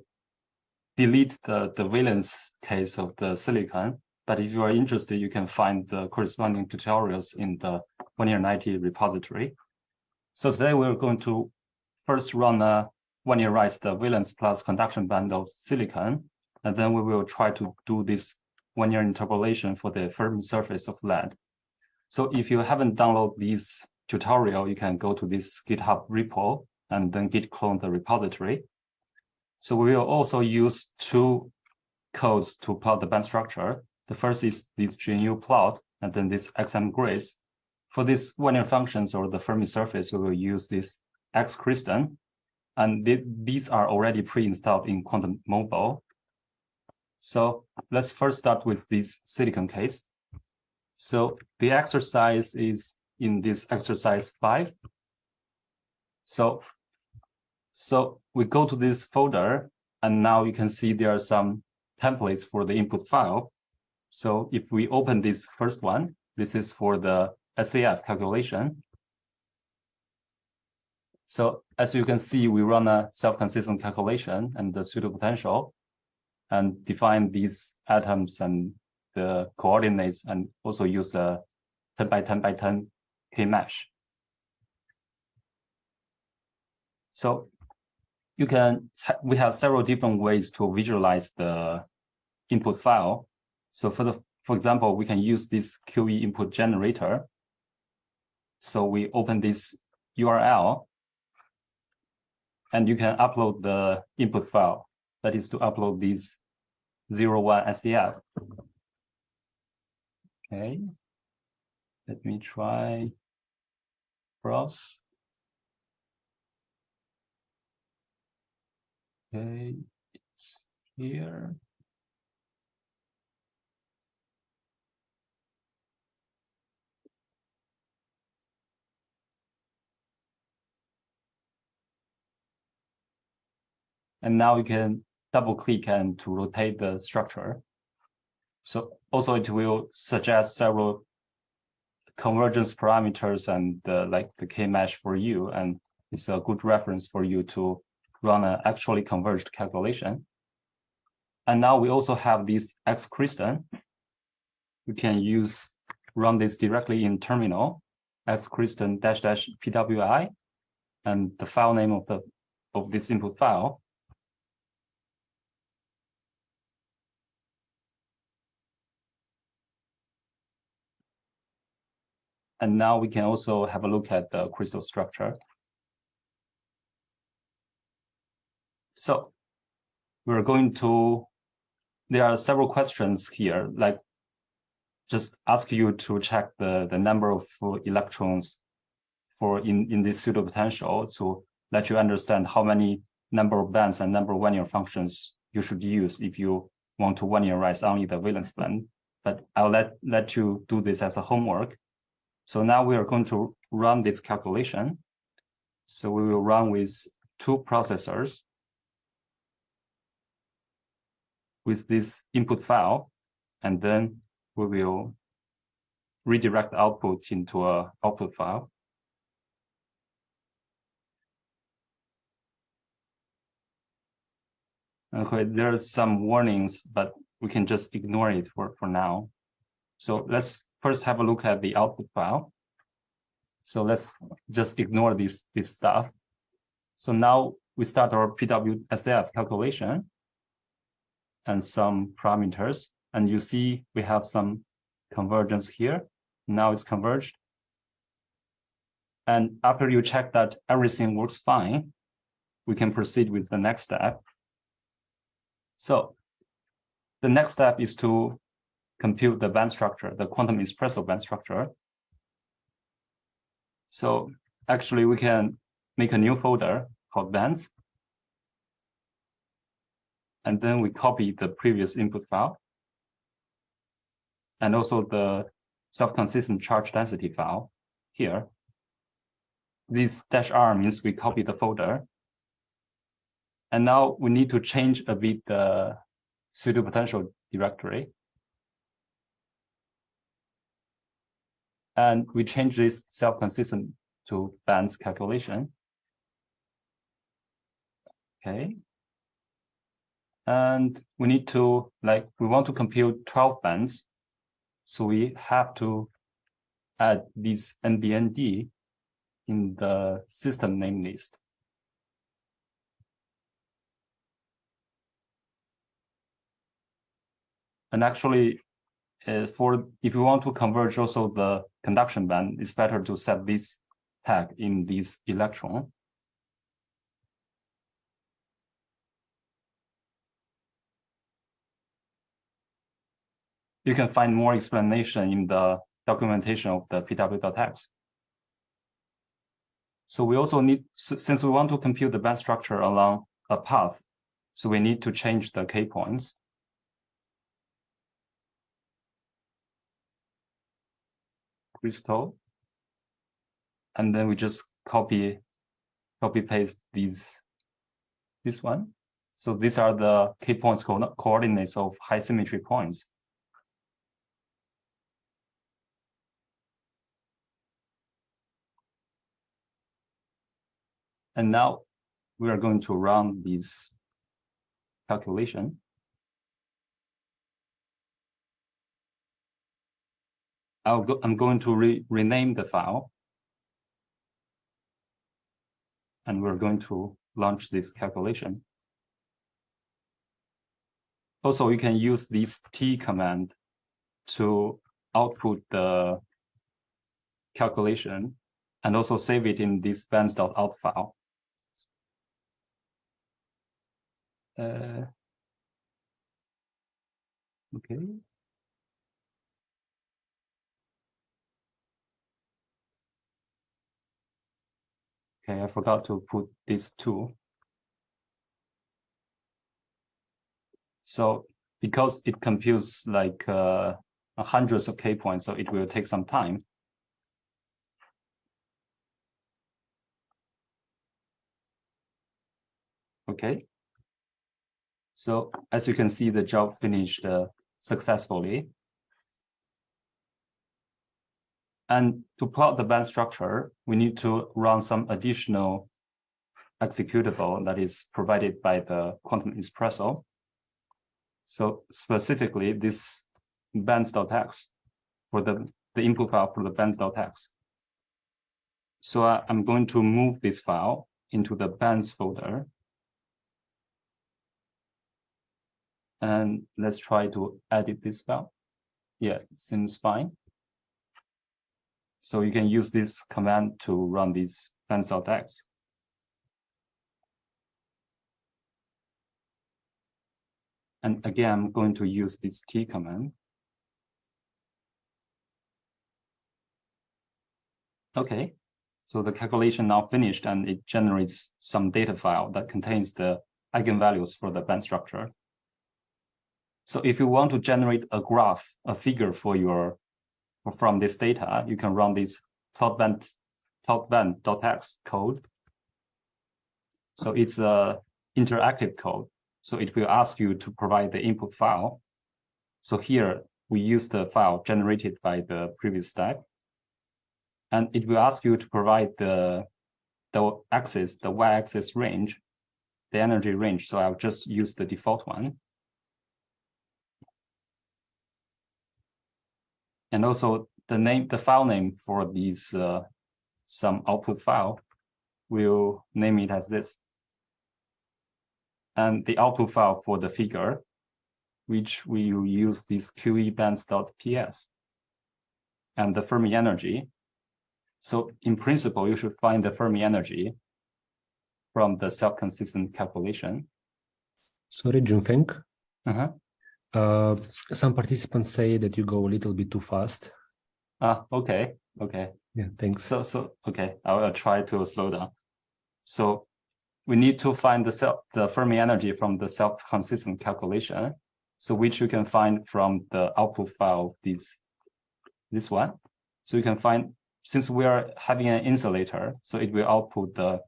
delete the valence case of the silicon, but if you are interested, you can find the corresponding tutorials in the Wannier90 repository. So today we're going to first run a Wannierize the valence plus conduction band of silicon, and then we will try to do this Wannier interpolation for the Fermi surface of lead. So if you haven't downloaded this tutorial, you can go to this GitHub repo and then git clone the repository. So we will also use 2 codes to plot the band structure. The first is this GNU plot, and then this XMGrace. For these Wannier functions or the Fermi surface, we will use this XCrystal, and these are already pre-installed in Quantum Mobile. So let's first start with this silicon case. So the exercise is in this exercise 5. So we go to this folder, and now you can see there are some templates for the input file. So if we open this first one, this is for the SAF calculation. So as you can see, we run a self-consistent calculation and the pseudopotential and define these atoms and the coordinates, and also use a 10 by 10 by 10 K-mesh. So we have several different ways to visualize the input file. So for example, we can use this QE input generator. So we open this URL, and you can upload the input file. That is to upload this 01 SDF. Okay, let me try browse. Okay, it's here. And now you can double click and to rotate the structure. So also it will suggest several convergence parameters and like the K-mesh for you, and it's a good reference for you to run an actually converged calculation. And now we also have this XCrystal. You can run this directly in terminal, XCrystal --pwi, and the file name of this input file. And now we can also have a look at the crystal structure. So there are several questions here, like just ask you to check the number of electrons in this pseudopotential to let you understand how many number of bands and number of Wannier functions you should use if you want to Wannierize only the valence band. But I'll let you do this as a homework. So now we are going to run this calculation. So we will run with 2 processors with this input file, and then we will redirect output into an output file. Okay, there's some warnings, but we can just ignore it for now. So let's first have a look at the output file. So let's just ignore this stuff. So now we start our PWSF calculation and some parameters. And you see we have some convergence here. Now it's converged. And after you check that everything works fine, we can proceed with the next step. So the next step is to compute the band structure, the quantum espresso band structure. So actually we can make a new folder called bands. And then we copy the previous input file and also the self-consistent charge density file here. This -r means we copy the folder. And now we need to change a bit the pseudopotential directory. And we change this self-consistent to bands calculation. Okay. And we need to, we want to compute 12 bands. So we have to add this NBND in the system name list. And actually, if you want to converge also the conduction band, it's better to set this tag in this electron. You can find more explanation in the documentation of the pw.x. So we also need, since we want to compute the band structure along a path, so we need to change the K points. Crystal. And then we just copy paste this one. So these are the K points coordinates of high symmetry points. And now we are going to run this calculation. I'm going to rename the file. And we're going to launch this calculation. Also, you can use this T command to output the calculation and also save it in this bands.out file. Okay. Okay, I forgot to put this too. So because it computes like hundreds of K points, so it will take some time. Okay. So as you can see, the job finished successfully. And to plot the band structure, we need to run some additional executable that is provided by the quantum espresso. So specifically, this bands.x for the input file for the bands.x. So I'm going to move this file into the bands folder. And let's try to edit this file. Yeah, it seems fine. So you can use this command to run this bands.x. And again, I'm going to use this T command. Okay, so the calculation now finished and it generates some data file that contains the eigenvalues for the band structure. So if you want to generate a graph, a figure from this data, you can run this plotband.x code. So it's a interactive code. So it will ask you to provide the input file. So here we use the file generated by the previous step. And it will ask you to provide the y-axis range the energy range. So I'll just use the default one. And also the file name for these some output file, we'll name it as this. And the output file for the figure, which we will use this QE_bands.ps. And the Fermi energy. So in principle, you should find the Fermi energy from the self-consistent calculation. Sorry, Junfeng. Uh-huh. Some participants say that you go a little bit too fast. Okay. Yeah, thanks. So okay, I'll try to slow down. So we need to find the Fermi energy from the self-consistent calculation. So which you can find from the output file of this one. So you can find, since we are having an insulator, so it will output the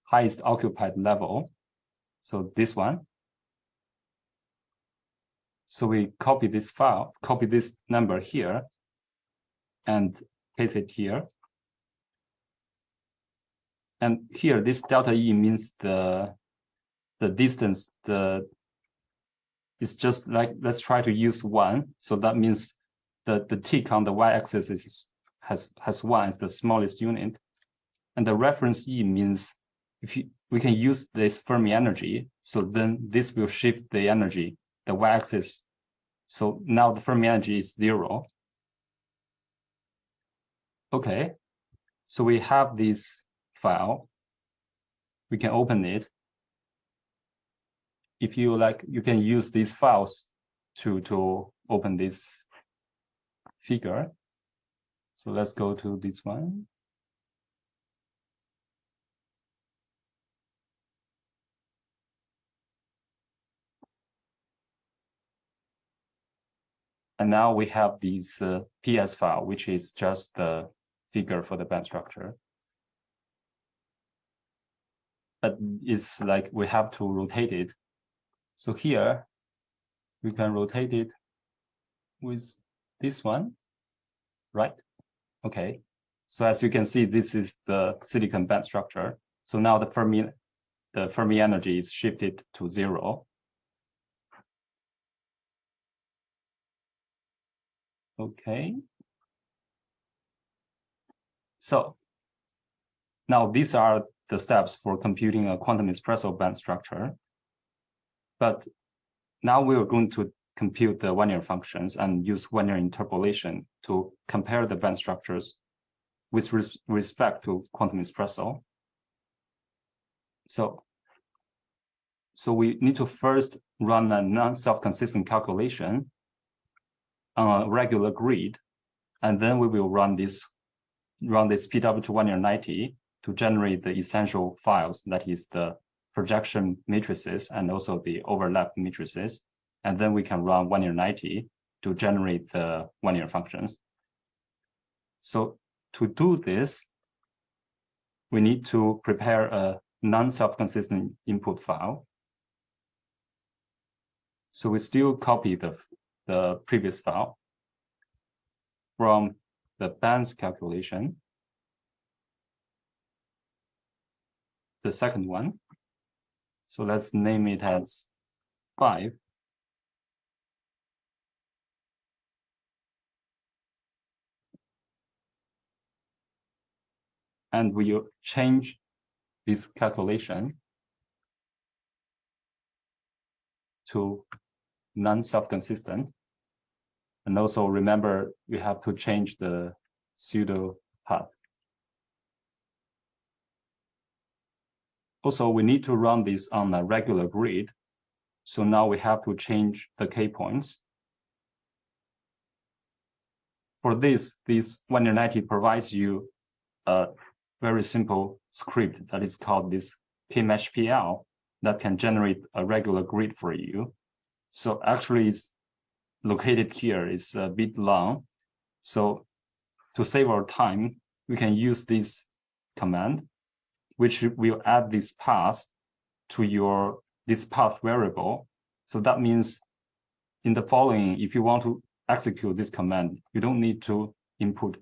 highest occupied level. So this one. So we copy this file, copy this number here, and paste it here. And here, this delta E means the distance, it's just like, let's try to use 1. So that means the tick on the y-axis has 1 as the smallest unit. And the reference E means we can use this Fermi energy. So then this will shift the energy, the y-axis. So now the Fermi energy is 0. Okay, so we have this file. We can open it. If you like, you can use these files to open this figure. So let's go to this one. And now we have this PS file, which is just the figure for the band structure. But it's like we have to rotate it. So here, we can rotate it with this one, right? Okay. So as you can see, this is the silicon band structure. So now the Fermi energy is shifted to 0. Okay. So now these are the steps for computing a quantum espresso band structure. But now we are going to compute the Wannier functions and use Wannier interpolation to compare the band structures with respect to quantum espresso. So we need to first run a non-self-consistent calculation on a regular grid, and then we will run this PW to Wannier90 to generate the essential files, that is the projection matrices and also the overlap matrices. And then we can run Wannier90 to generate the Wannier functions. So to do this, we need to prepare a non-self-consistent input file. So we still copy the previous file from the bands calculation, the second one. So let's name it as 5. And we will change this calculation to non-self-consistent. And also remember, we have to change the pseudo path. Also, we need to run this on a regular grid. So now we have to change the K points. For this Wannier90 provides you a very simple script that is called this K-mesh-PL that can generate a regular grid for you. So actually it's located here. It's a bit long. So to save our time, we can use this command, which will add this path to this path variable. So that means in the following, if you want to execute this command, you don't need to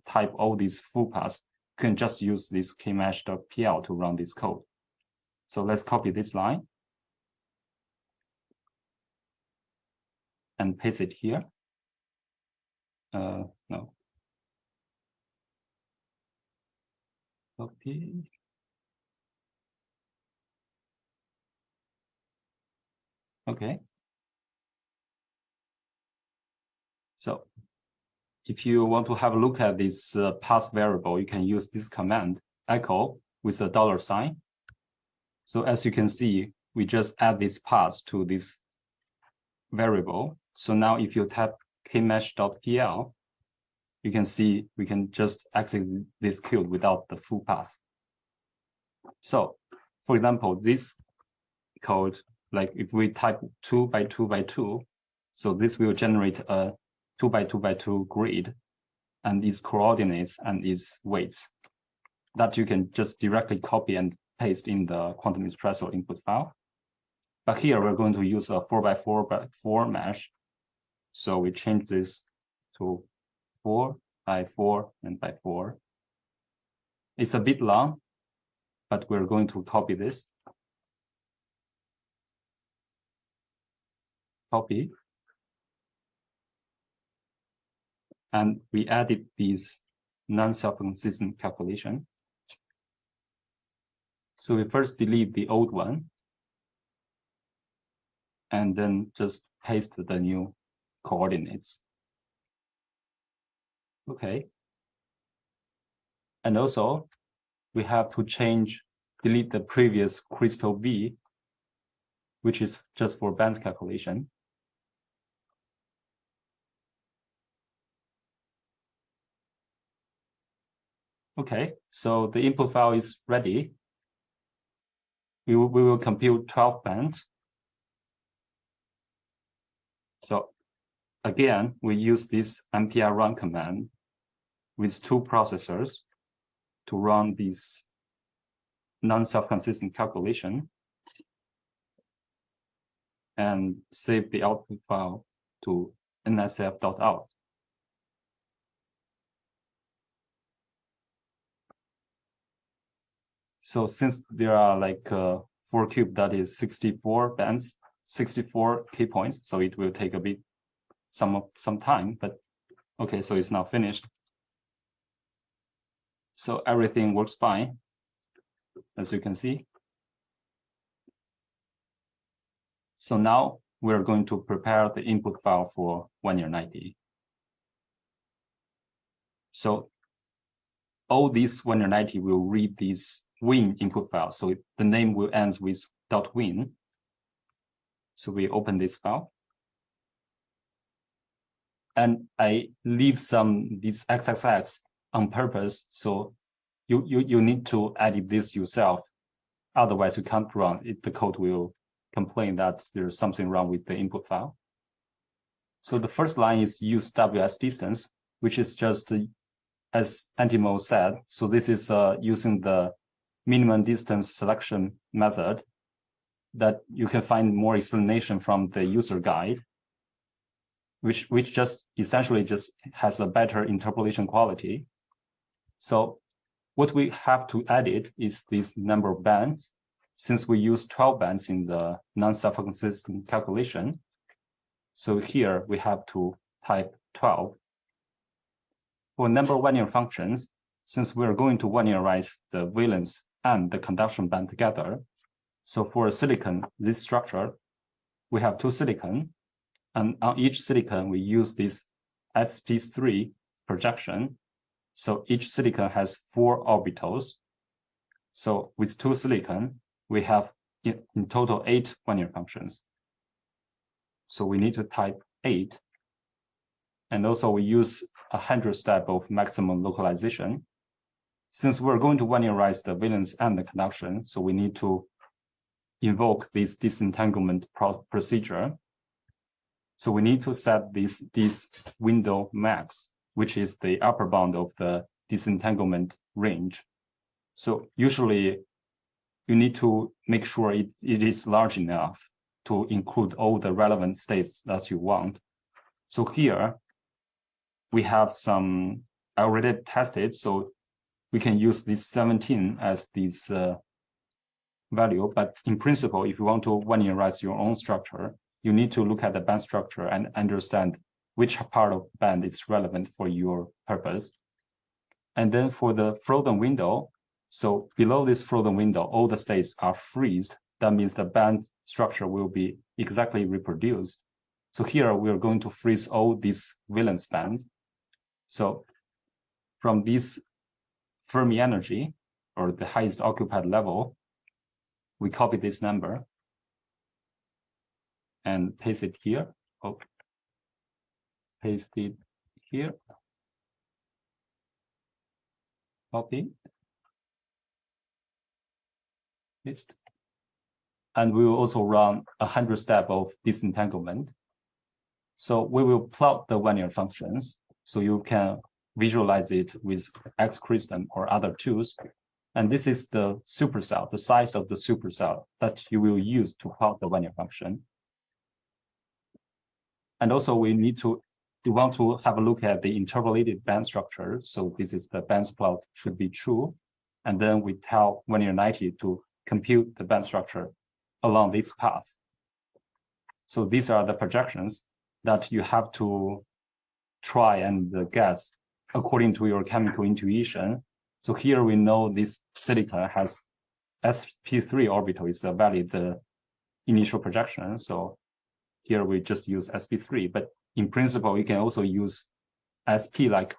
type all these full paths. You can just use this kmesh.pl to run this code. So let's copy this line and paste it here. No. Copy. Okay. So if you want to have a look at this path variable, you can use this command echo with a $sign. So as you can see, we just add this path to this variable. So now if you type kmesh.pl, you can see we can just exit this code without the full path. So for example, this code, like if we type 2 by 2 by 2, so this will generate a 2 by 2 by 2 grid and its coordinates and its weights that you can just directly copy and paste in the Quantum Espresso input file. But here we're going to use a 4 by 4 by 4 mesh. So we change this to 4 by 4 and by 4. It's a bit long, but we're going to copy this. Copy. And we added these non-self-consistent calculation. So we first delete the old one and then just paste the new coordinates. Okay. And also we have to delete the previous crystal B, which is just for band calculation. Okay, so the input file is ready. We will compute 12 bands. So again, we use this MPR run command with 2 processors to run this non-self-consistent calculation and save the output file to nsf.out. So since there are like 4 cube, that is 64 bands, 64 key points. So it will take a bit, some time, but okay, so it's now finished. So everything works fine, as you can see. So now we're going to prepare the input file for Wannier90. So all these Wannier90 will read this win input file. So the name will end with .win. So we open this file. And I leave this XXX on purpose. So you need to edit this yourself. Otherwise you can't run it. The code will complain that there's something wrong with the input file. So the first line is use WS distance, which is just as Antimo said. So this is using the minimum distance selection method that you can find more explanation from the user guide, which just essentially just has a better interpolation quality. So what we have to edit is this number of bands. Since we use 12 bands in the non-self-consistent calculation, so here we have to type 12. For number Wannier functions, since we're going to Wannierize the valence and the conduction band together, so for a silicon, this structure, we have 2 silicon, and on each silicon, we use this sp3 projection. So each silicon has 4 orbitals. So with 2 silicon, we have in total 8 Wannier functions. So we need to type 8. And also we use 100 step of maximum localization. Since we're going to Wannierize the valence and the conduction, so we need to invoke this disentanglement procedure. So we need to set this window max, which is the upper bound of the disentanglement range. So usually you need to make sure it is large enough to include all the relevant states that you want. So here we have some, I already tested, so we can use this 17 as this value, but in principle, if you want to Wannierize your own structure, you need to look at the band structure and understand which part of band is relevant for your purpose. And then for the frozen window, so below this frozen window, all the states are freezed. That means the band structure will be exactly reproduced. So here we're going to freeze all these valence band. So from this Fermi energy, or the highest occupied level, we copy this number and paste it here. Oh, paste it here. Copy. Paste. And we will also run 100 steps of disentanglement. So we will plot the Wannier functions, so you can visualize it with XCrystal or other tools. And this is the supercell, the size of the supercell that you will use to plot the Wannier function. And also we want to have a look at the interpolated band structure. So this is the band plot should be true. And then we tell Wannier90 to compute the band structure along this path. So these are the projections that you have to try and guess according to your chemical intuition. So here we know this silicon has sp3 orbital is a valid initial projection. So here we just use sp3, but in principle, you can also use sp like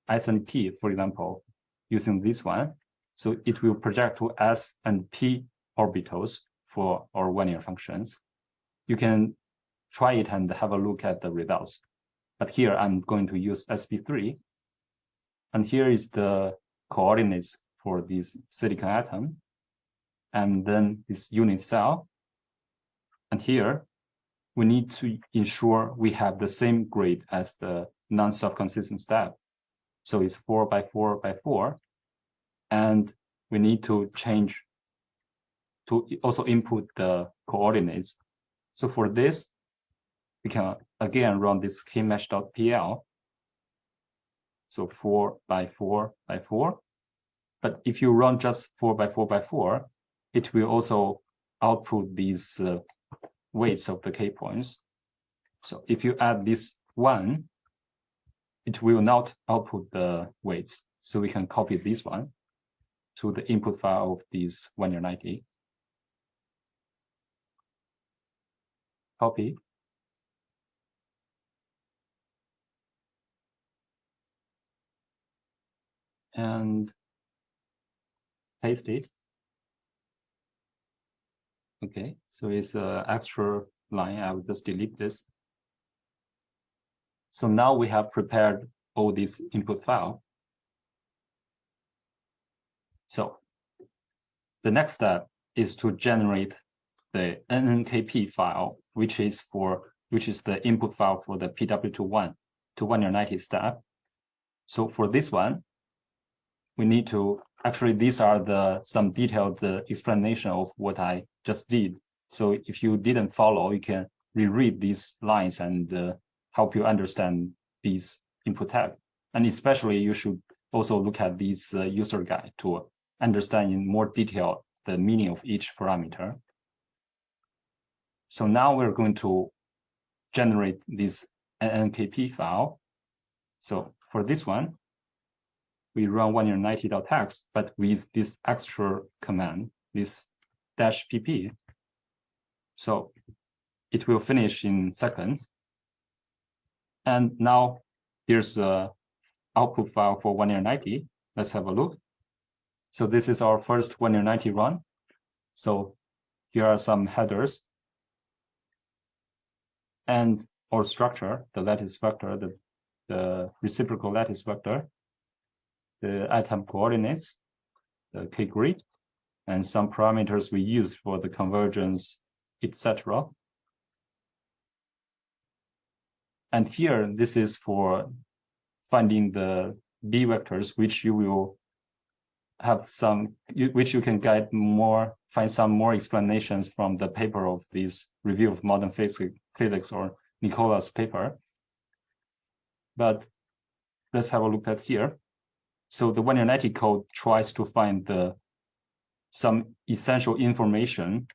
s and p, for example, using this one. So it will project to s and p orbitals for our Wannier functions. You can try it and have a look at the results. But here I'm going to use sp3. And here is the coordinates for this silicon atom. And then this unit cell. And here we need to ensure we have the same grade as the non-self-consistent step. So it's 4 by 4 by 4. And we need to change to also input the coordinates. So for this, we can again run this kmesh.pl. So 4 by 4 by 4. But if you run just 4 by 4 by 4, it will also output these weights of the K points. So if you add this 1, it will not output the weights. So we can copy this one to the input file of this Wannier90. Copy. And paste it. Okay, so it's an extra line. I will just delete this. So now we have prepared all this input file. So the next step is to generate the NNKP file, which is the input file for the PW21 to Wannier90 step. So for this one, we need to actually these are some detailed explanation of what I just did. So if you didn't follow, you can reread these lines and help you understand these input tag. And especially you should also look at this user guide to understand in more detail the meaning of each parameter. So now we're going to generate this NNKP file. So for this one, we run Wannier90.txt, but with this extra command, this -pp. So it will finish in seconds. And now here's the output file for Wannier90. Let's have a look. So this is our first Wannier90 run. So here are some headers. And our structure, the lattice vector, the reciprocal lattice vector, the atom coordinates, the K grid, and some parameters we use for the convergence, etc. And here, this is for finding the B vectors, which you will have which you can find some more explanations from the paper of this review of modern physics or Nicola's paper. But let's have a look at here. So the Wannier90 code tries to find some essential information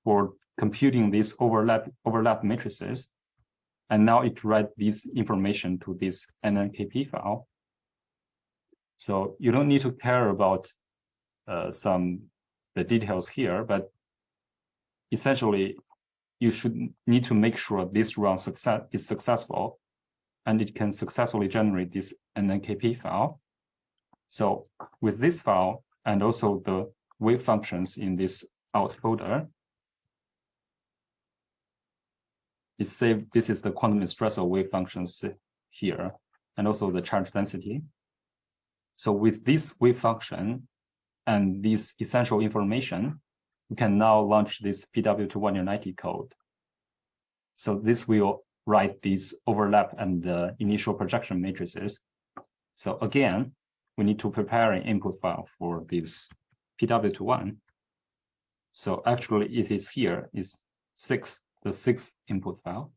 for computing these overlap matrices. And now it writes this information to this NNKP file. So you don't need to care about the details here, but essentially you should need to make sure this run is successful and it can successfully generate this NNKP file. So with this file and also the wave functions in this out folder, it's saved. This is the quantum espresso wave functions here, and also the charge density. So with this wave function and this essential information, we can now launch this PW to Wannier90 code. So this will write these overlap and the initial projection matrices. So again, we need to prepare an input file for this PW1. So actually it is here, is the sixth input file.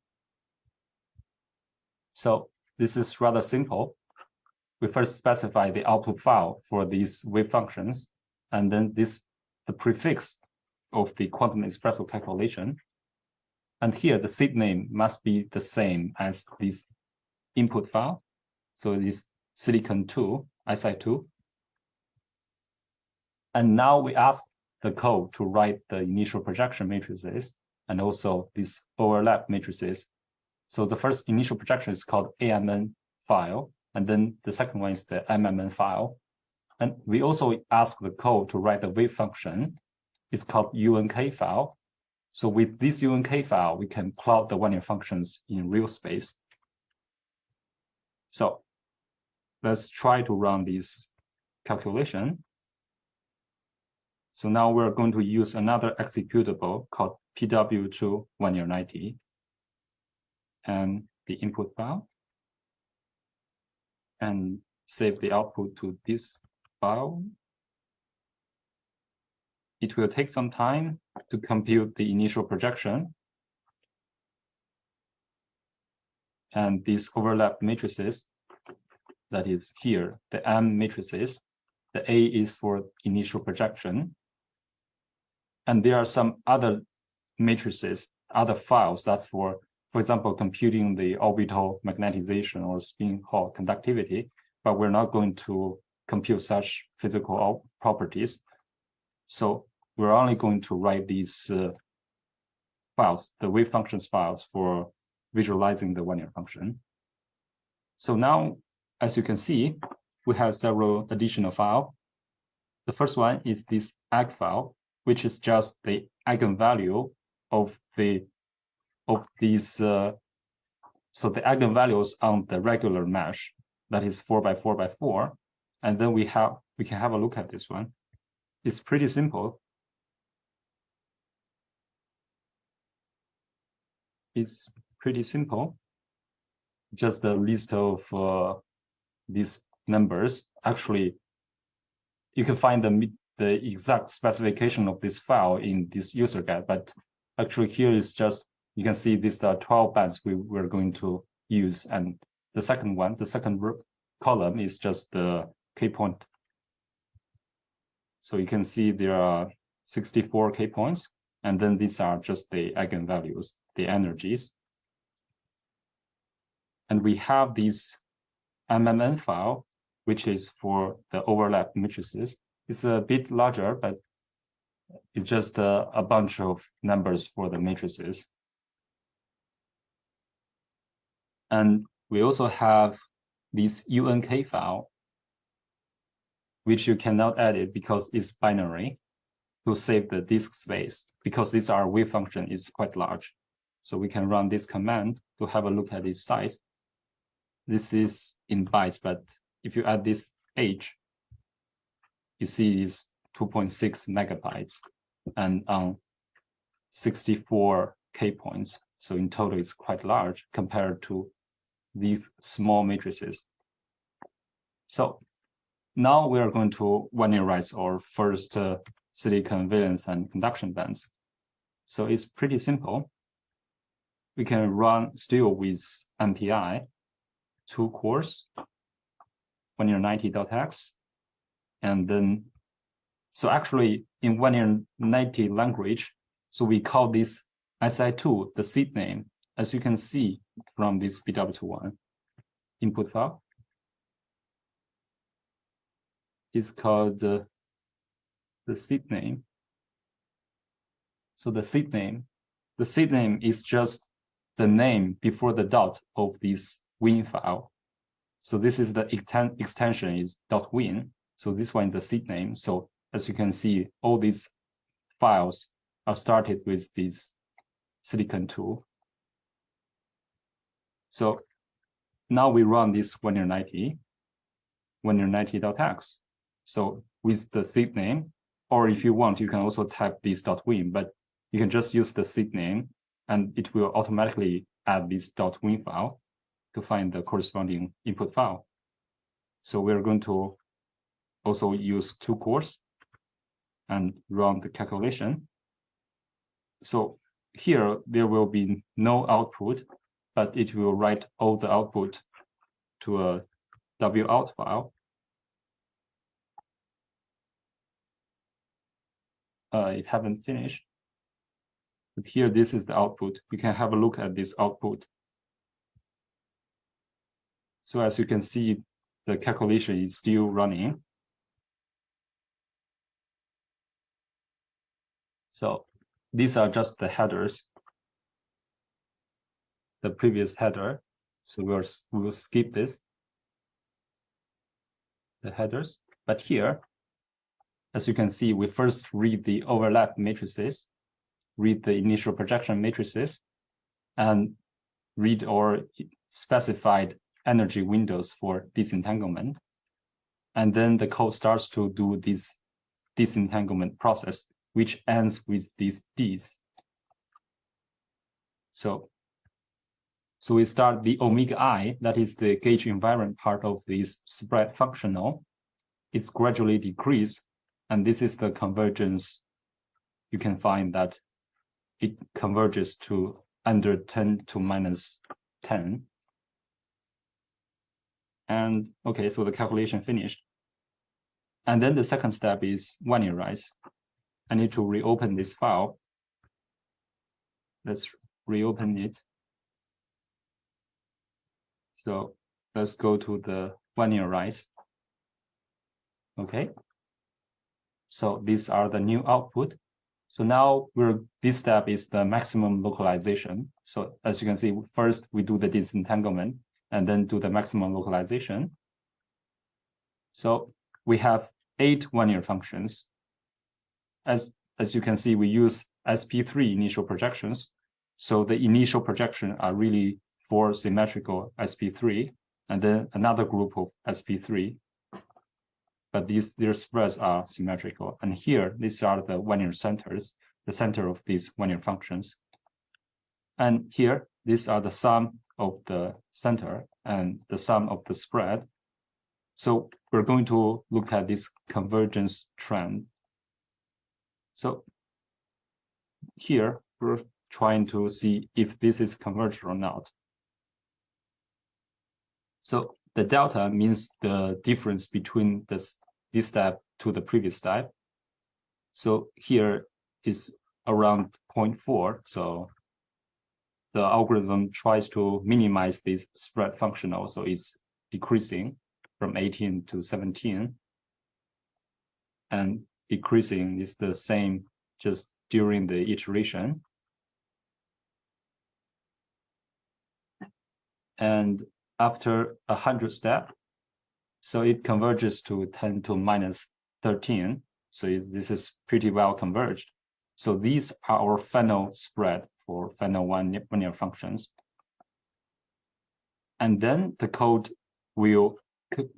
So this is rather simple. We first specify the output file for these wave functions, and then the prefix of the quantum espresso calculation. And here the seed name must be the same as this input file. So this silicon2, ISI2. And now we ask the code to write the initial projection matrices and also these overlap matrices. So the first initial projection is called AMN file, and then the second one is the MMN file. And we also ask the code to write the wave function. It's called UNK file. So with this UNK file, we can plot the Wannier functions in real space. So let's try to run this calculation. So now we're going to use another executable called PW2 Wannier90 and the input file, and save the output to this file. It will take some time to compute the initial projection. And these overlap matrices, that is here, the M matrices, the A is for initial projection. And there are some other matrices, other files that's for example, computing the orbital magnetization or spin Hall conductivity, but we're not going to compute such physical properties. So we're only going to write these files, the wave functions files, for visualizing the Wannier function. So now, as you can see, we have several additional files. The first one is this ag file, which is just the eigenvalue of these. So the eigenvalues on the regular mesh, that is 4x4x4, and then we can have a look at this one. It's pretty simple. It's pretty simple. Just a list of these numbers. Actually, you can find the exact specification of this file in this user guide, but actually here is just, you can see these are 12 bands we're going to use, and the second column is just the K point. So you can see there are 64 K points, and then these are just the eigenvalues, the energies. And we have this MMN file, which is for the overlap matrices. It's a bit larger, but it's just a bunch of numbers for the matrices. And we also have this UNK file, which you cannot edit because it's binary, to save the disk space, because this our wave function is quite large. So we can run this command to have a look at its size. This is in bytes, but if you add this H, you see it's 2.6 megabytes and 64 K points. So in total, it's quite large compared to these small matrices. So now we are going to Wannierize our first silicon valence and conduction bands. So it's pretty simple. We can run still with MPI, 2 cores, Wannier90.x, and then, so actually in Wannier90 language, so we call this SI2, the seed name, as you can see from this BW21 input file, is called the seed name. So the seed name is just the name before the dot of this win file. So this is the extension is .win. So this one is the seed name. So as you can see, all these files are started with this silicon tool. So now we run this Wannier90, Wannier90.x. So with the seed name, or if you want, you can also type this .win, but you can just use the seed name and it will automatically add this .win file to find the corresponding input file. So we're going to also use 2 cores and run the calculation. So here there will be no output, but it will write all the output to a wout file. It haven't finished. But here, this is the output. You can have a look at this output. So as you can see, the calculation is still running. So these are just the headers, the previous header. So we will skip this, the headers. But here, as you can see, we first read the overlap matrices, read the initial projection matrices, and read our specified energy windows for disentanglement. And then the code starts to do this disentanglement process, which ends with these Ds. So we start the omega I, that is the gauge invariant part of this spread functional. It's gradually decreased, and this is the convergence. You can find that it converges to under 10 to minus 10. And okay, so the calculation finished. And then the second step is Wannierize. I need to reopen this file. Let's reopen it. So let's go to the Wannierize. Okay. So these are the new output. So now this step is the maximum localization. So as you can see, first we do the disentanglement and then do the maximum localization. So we have 8 Wannier functions. As you can see, we use SP3 initial projections. So the initial projection are really 4 symmetrical SP3, and then another group of SP3. But their spreads are symmetrical. And here, these are the Wannier centers, the center of these Wannier functions. And here, these are the sum of the center and the sum of the spread. So we're going to look at this convergence trend. So here, we're trying to see if this is converged or not. So the delta means the difference between this step to the previous step. So here is around 0.4. So the algorithm tries to minimize this spread functional. So it's decreasing from 18 to 17. And decreasing is the same just during the iteration. And after 100 steps, so it converges to 10 to minus 13. So this is pretty well converged. So these are our final spread for final Wannier functions. And then the code will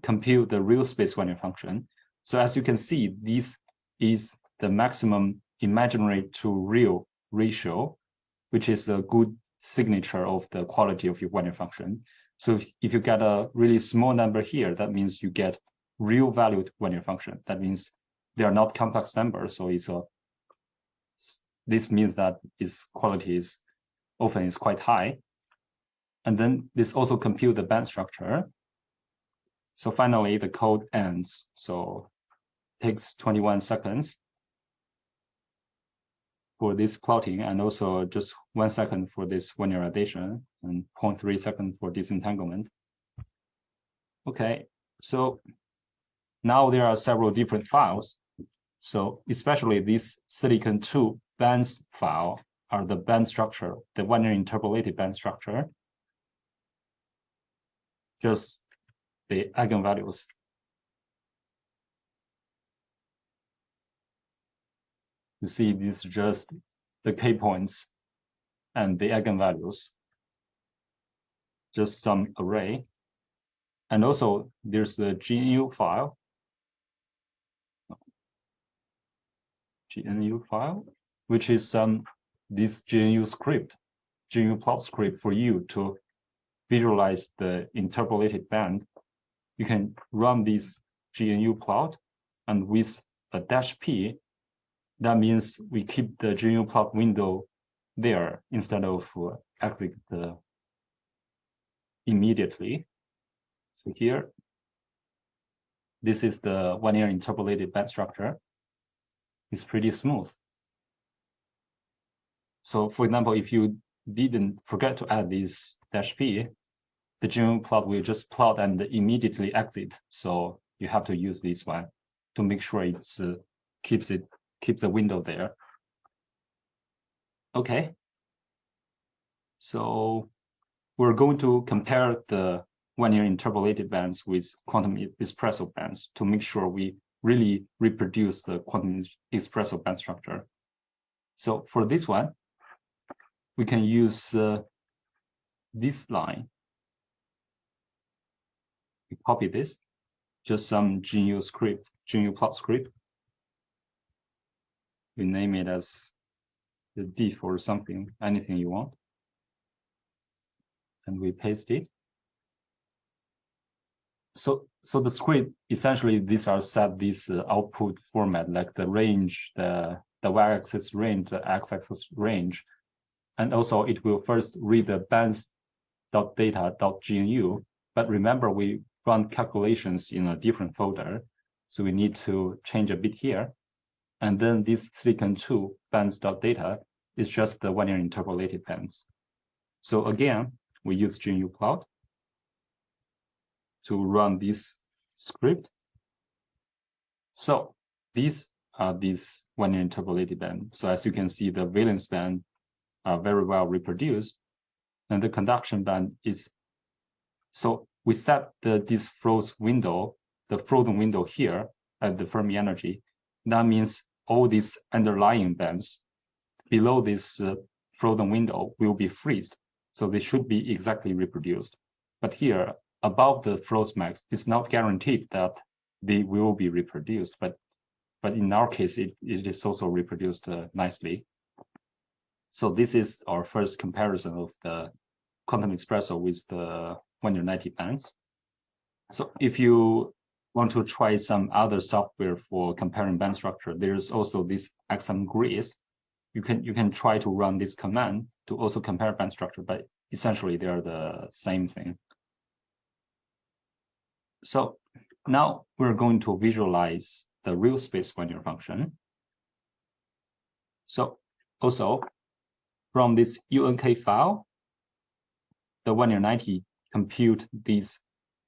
compute the real space Wannier function. So as you can see, this is the maximum imaginary to real ratio, which is a good signature of the quality of your Wannier function. So if you get a really small number here, that means you get real valued Wannier function. That means they are not complex numbers. So this means that its quality is often quite high. And then this also compute the band structure. So finally, the code ends. So it takes 21 seconds. for this plotting, and also just 1 second for this Wannierization and 0.3 second for disentanglement. Okay, so now there are several different files. So especially this silicon-2 bands file are the band structure, the Wannier interpolated band structure. Just the eigenvalues. You see, this is just the K points and the eigenvalues, just some array. And also there's the GNU file. GNU file, which is this GNU script, GNU plot script for you to visualize the interpolated band. You can run this GNU plot, and with a -p, that means we keep the GNU plot window there instead of exit immediately. So here, this is the Wannier interpolated band structure. It's pretty smooth. So for example, if you didn't forget to add this -p, the GNU plot will just plot and immediately exit. So you have to use this one to make sure it's keep the window there. Okay. So we're going to compare the Wannier interpolated bands with quantum espresso bands to make sure we really reproduce the quantum espresso band structure. So for this one, we can use this line. We copy this, just some GNU script, GNU plot script. We name it as the diff or something, anything you want. And we paste it. So the script, essentially, these are set this output format, like the range, the y-axis range, the x-axis range. And also it will first read the bands.data.gnu. But remember, we run calculations in a different folder. So we need to change a bit here. And then this silicon-2 bands.data is just the Wannier interpolated bands. So again, we use GNU Cloud to run this script. So these are these Wannier interpolated bands. So as you can see, the valence band are very well reproduced, and the conduction band is. So we set this frozen window, the frozen window here at the Fermi energy. That means all these underlying bands below this frozen window will be freezed. So they should be exactly reproduced. But here, above the froze max, it's not guaranteed that they will be reproduced. But in our case, it is also reproduced nicely. So this is our first comparison of the quantum espresso with the Wannier90 bands. So if you want to try some other software for comparing band structure, there's also this XMGrid. You can try to run this command to also compare band structure, but essentially they are the same thing. So now we're going to visualize the real space Wannier function. So also from this UNK file, the Wannier90 compute these,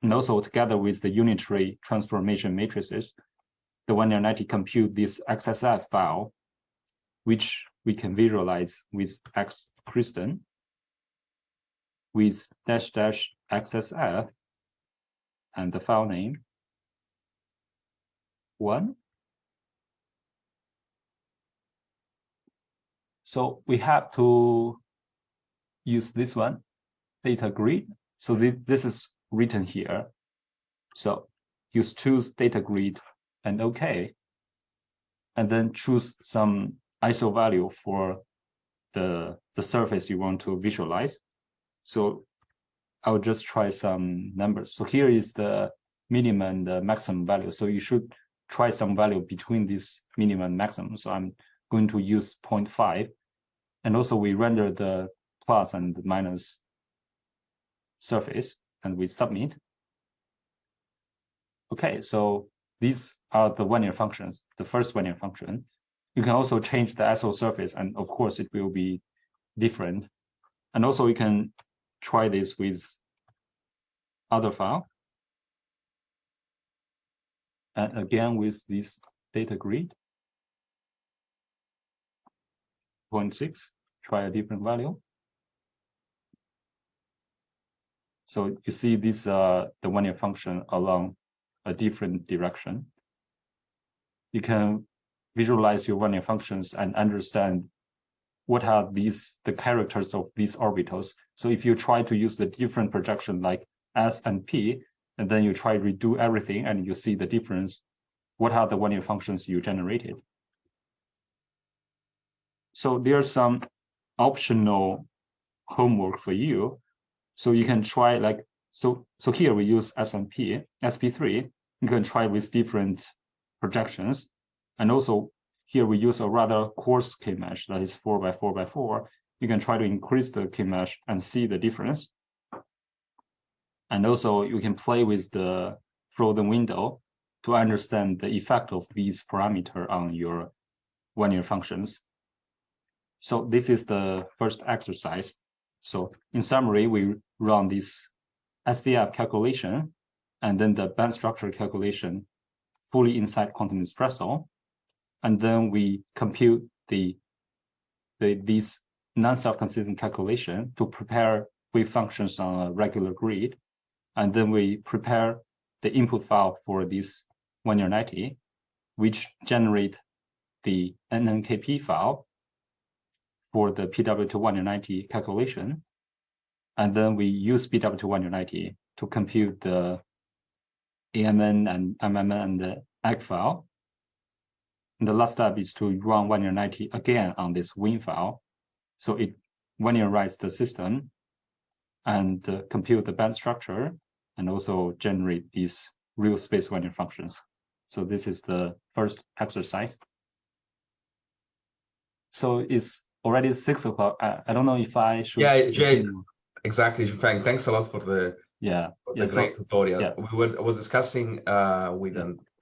and also together with the unitary transformation matrices, the Wannier90 compute this XSF file, which we can visualize with X Kristen with --XSF and the file name 1. So we have to use this one, data grid. So this is written here. So you choose data grid and OK, and then choose some ISO value for the surface you want to visualize. So I'll just try some numbers. So here is the minimum and the maximum value. So you should try some value between this minimum and maximum. So I'm going to use 0.5. And also we render the plus and minus surface and we submit. Okay, so these are the Wannier functions, the first Wannier function. you can also change the SO surface, and of course it will be different. And also you can try this with other file. And again with this data grid. 0.6, try a different value. So you see this the Wannier function along a different direction. You can visualize your Wannier functions and understand what are the characters of these orbitals. So if you try to use the different projection like S and P, and then you try to redo everything and you see the difference, what are the Wannier functions you generated? So there's some optional homework for you. So you can try like, so here we use SMP, SP3, you can try with different projections. And also here we use a rather coarse K-mesh that is 4 by 4 by 4. You can try to increase the K-mesh and see the difference. And also you can play with the frozen window to understand the effect of these parameters on your Wannier functions. So this is the first exercise. So in summary, we run this SDF calculation and then the band structure calculation fully inside quantum espresso. And then we compute these non-self-consistent calculation to prepare wave functions on a regular grid. And then we prepare the input file for this Wannier90, which generate the NNKP file for the PW to Wannier90 calculation. And then we use PW to Wannier90 to compute the AMN and MMN and the ACK file. And the last step is to run Wannier90 again on this WIN file. So it Wannierize the system and compute the band structure and also generate these real space Wannier functions. So this is the first exercise. So it's already 6 o'clock. I don't know if I should. Yeah, Jay, exactly. Junfeng, thanks a lot for the great tutorial. Yeah. I was discussing with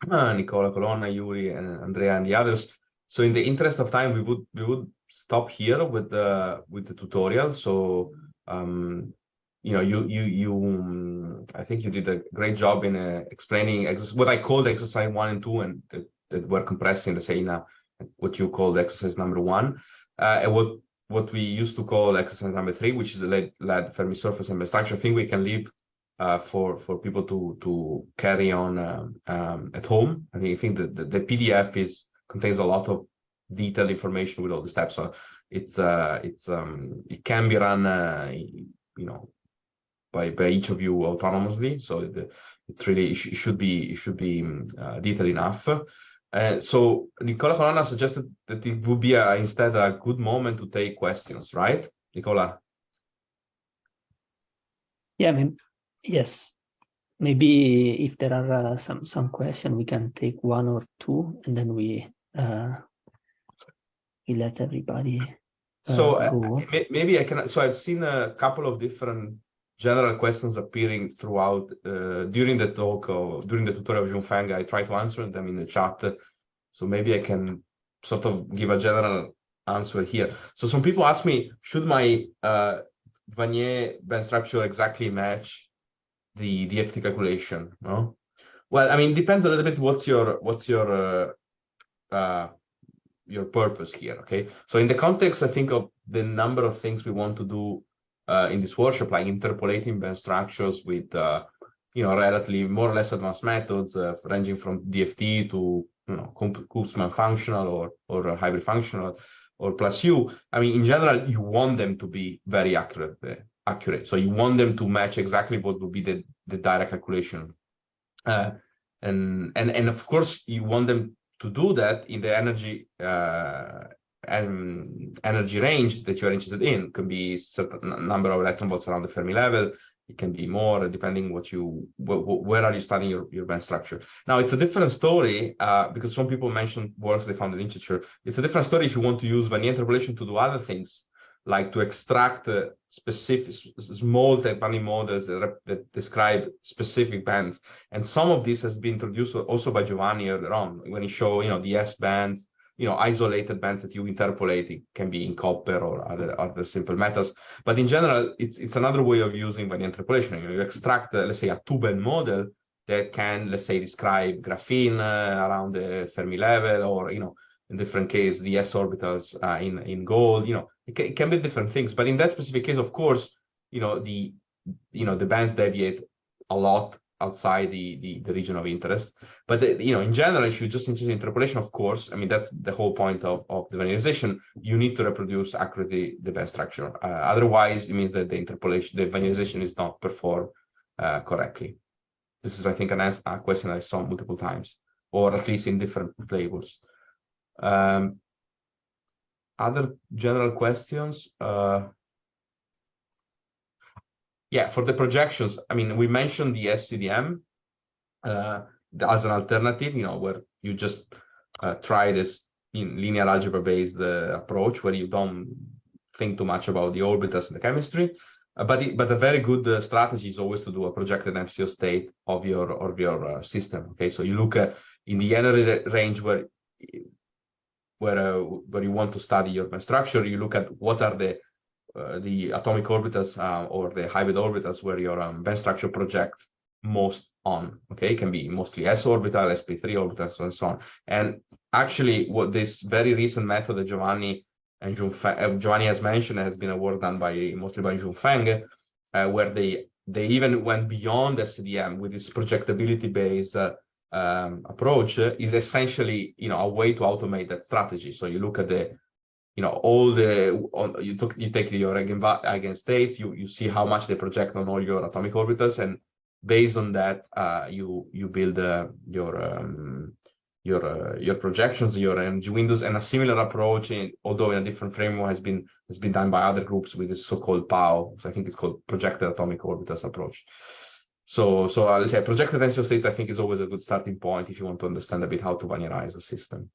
Nicola Colonna, Yuri, and Andrea, and the others. So in the interest of time, we would stop here with the tutorial. So you know, I think you did a great job in explaining what I called exercise 1 and 2, and that were compressed in the Seina, what you called exercise number 1, and what we used to call exercise number 3, which is the lead Fermi surface and band structure. I think we can leave for people to carry on at home. I think the PDF contains a lot of detailed information with all the steps. So it can be run you know, by each of you autonomously. So it should be detailed enough. So Nicola Colonna suggested that it would be instead a good moment to take questions, right, Nicola? Yeah, yes. Maybe if there are some questions, we can take 1 or 2, and then we let everybody go. Maybe I can. So I've seen a couple of different general questions appearing throughout during the talk or during the tutorial of Junfeng. I try to answer them in the chat. So maybe I can sort of give a general answer here. So some people ask me, should my Wannier band structure exactly match the DFT calculation? No? Well, I mean, it depends a little bit what's your purpose here, okay? So in the context, I think, of the number of things we want to do in this workshop, like interpolating band structures with you know, relatively more or less advanced methods ranging from DFT to, you know, Kutzmann functional or hybrid functional or plus U. I mean, in general, you want them to be very accurate. So you want them to match exactly what would be the direct calculation, and of course you want them to do that in the energy energy range that you're interested in. It can be certain number of electron volts around the Fermi level. It can be more, depending where are you studying your band structure. Now, it's a different story because some people mentioned works they found in literature. It's a different story if you want to use Wannier interpolation to do other things, like to extract specific small type banding models that describe specific bands. And some of this has been introduced also by Giovanni earlier on when he showed, you know, the S bands isolated bands that you interpolate. It can be in copper or other simple metals. But in general, it's another way of using Wannier interpolation. You extract, let's say, a two-band model that can, let's say, describe graphene around the Fermi level, or in different case, the s orbitals in gold. It can be different things. But in that specific case, of course, the bands deviate a lot outside the region of interest. But in general, if you're just interested in interpolation, of course, I mean, that's the whole point of the Wannierization. You need to reproduce accurately the band structure. Otherwise, it means that the Wannierization is not performed correctly. This is, I think, a question I saw multiple times, or at least in different flavors. Other general questions? Yeah, for the projections, I mean, we mentioned the SCDM as an alternative, where you just try this linear algebra-based approach, where you don't think too much about the orbitals and the chemistry. But a very good strategy is always to do a projected MCO state of your system. Okay, so you look at in the energy range where you want to study your band structure. You look at what are the atomic orbitals or the hybrid orbitals where your band structure projects most on. Okay, it can be mostly s orbital, sp3 orbitals, and so on. And actually, what this very recent method that Giovanni has mentioned has been a work done mostly by Junfeng, where they even went beyond SCDM with this projectability based approach. Is essentially a way to automate that strategy. So you look at you take your eigenstates, you see how much they project on all your atomic orbitals, and based on that, you build your projections, your energy windows. And a similar approach, although in a different framework, has been done by other groups with this so-called PAO. So I think it's called projected atomic orbitals approach. So let's say projected MCO states, I think, is always a good starting point if you want to understand a bit how to Wannierize a system.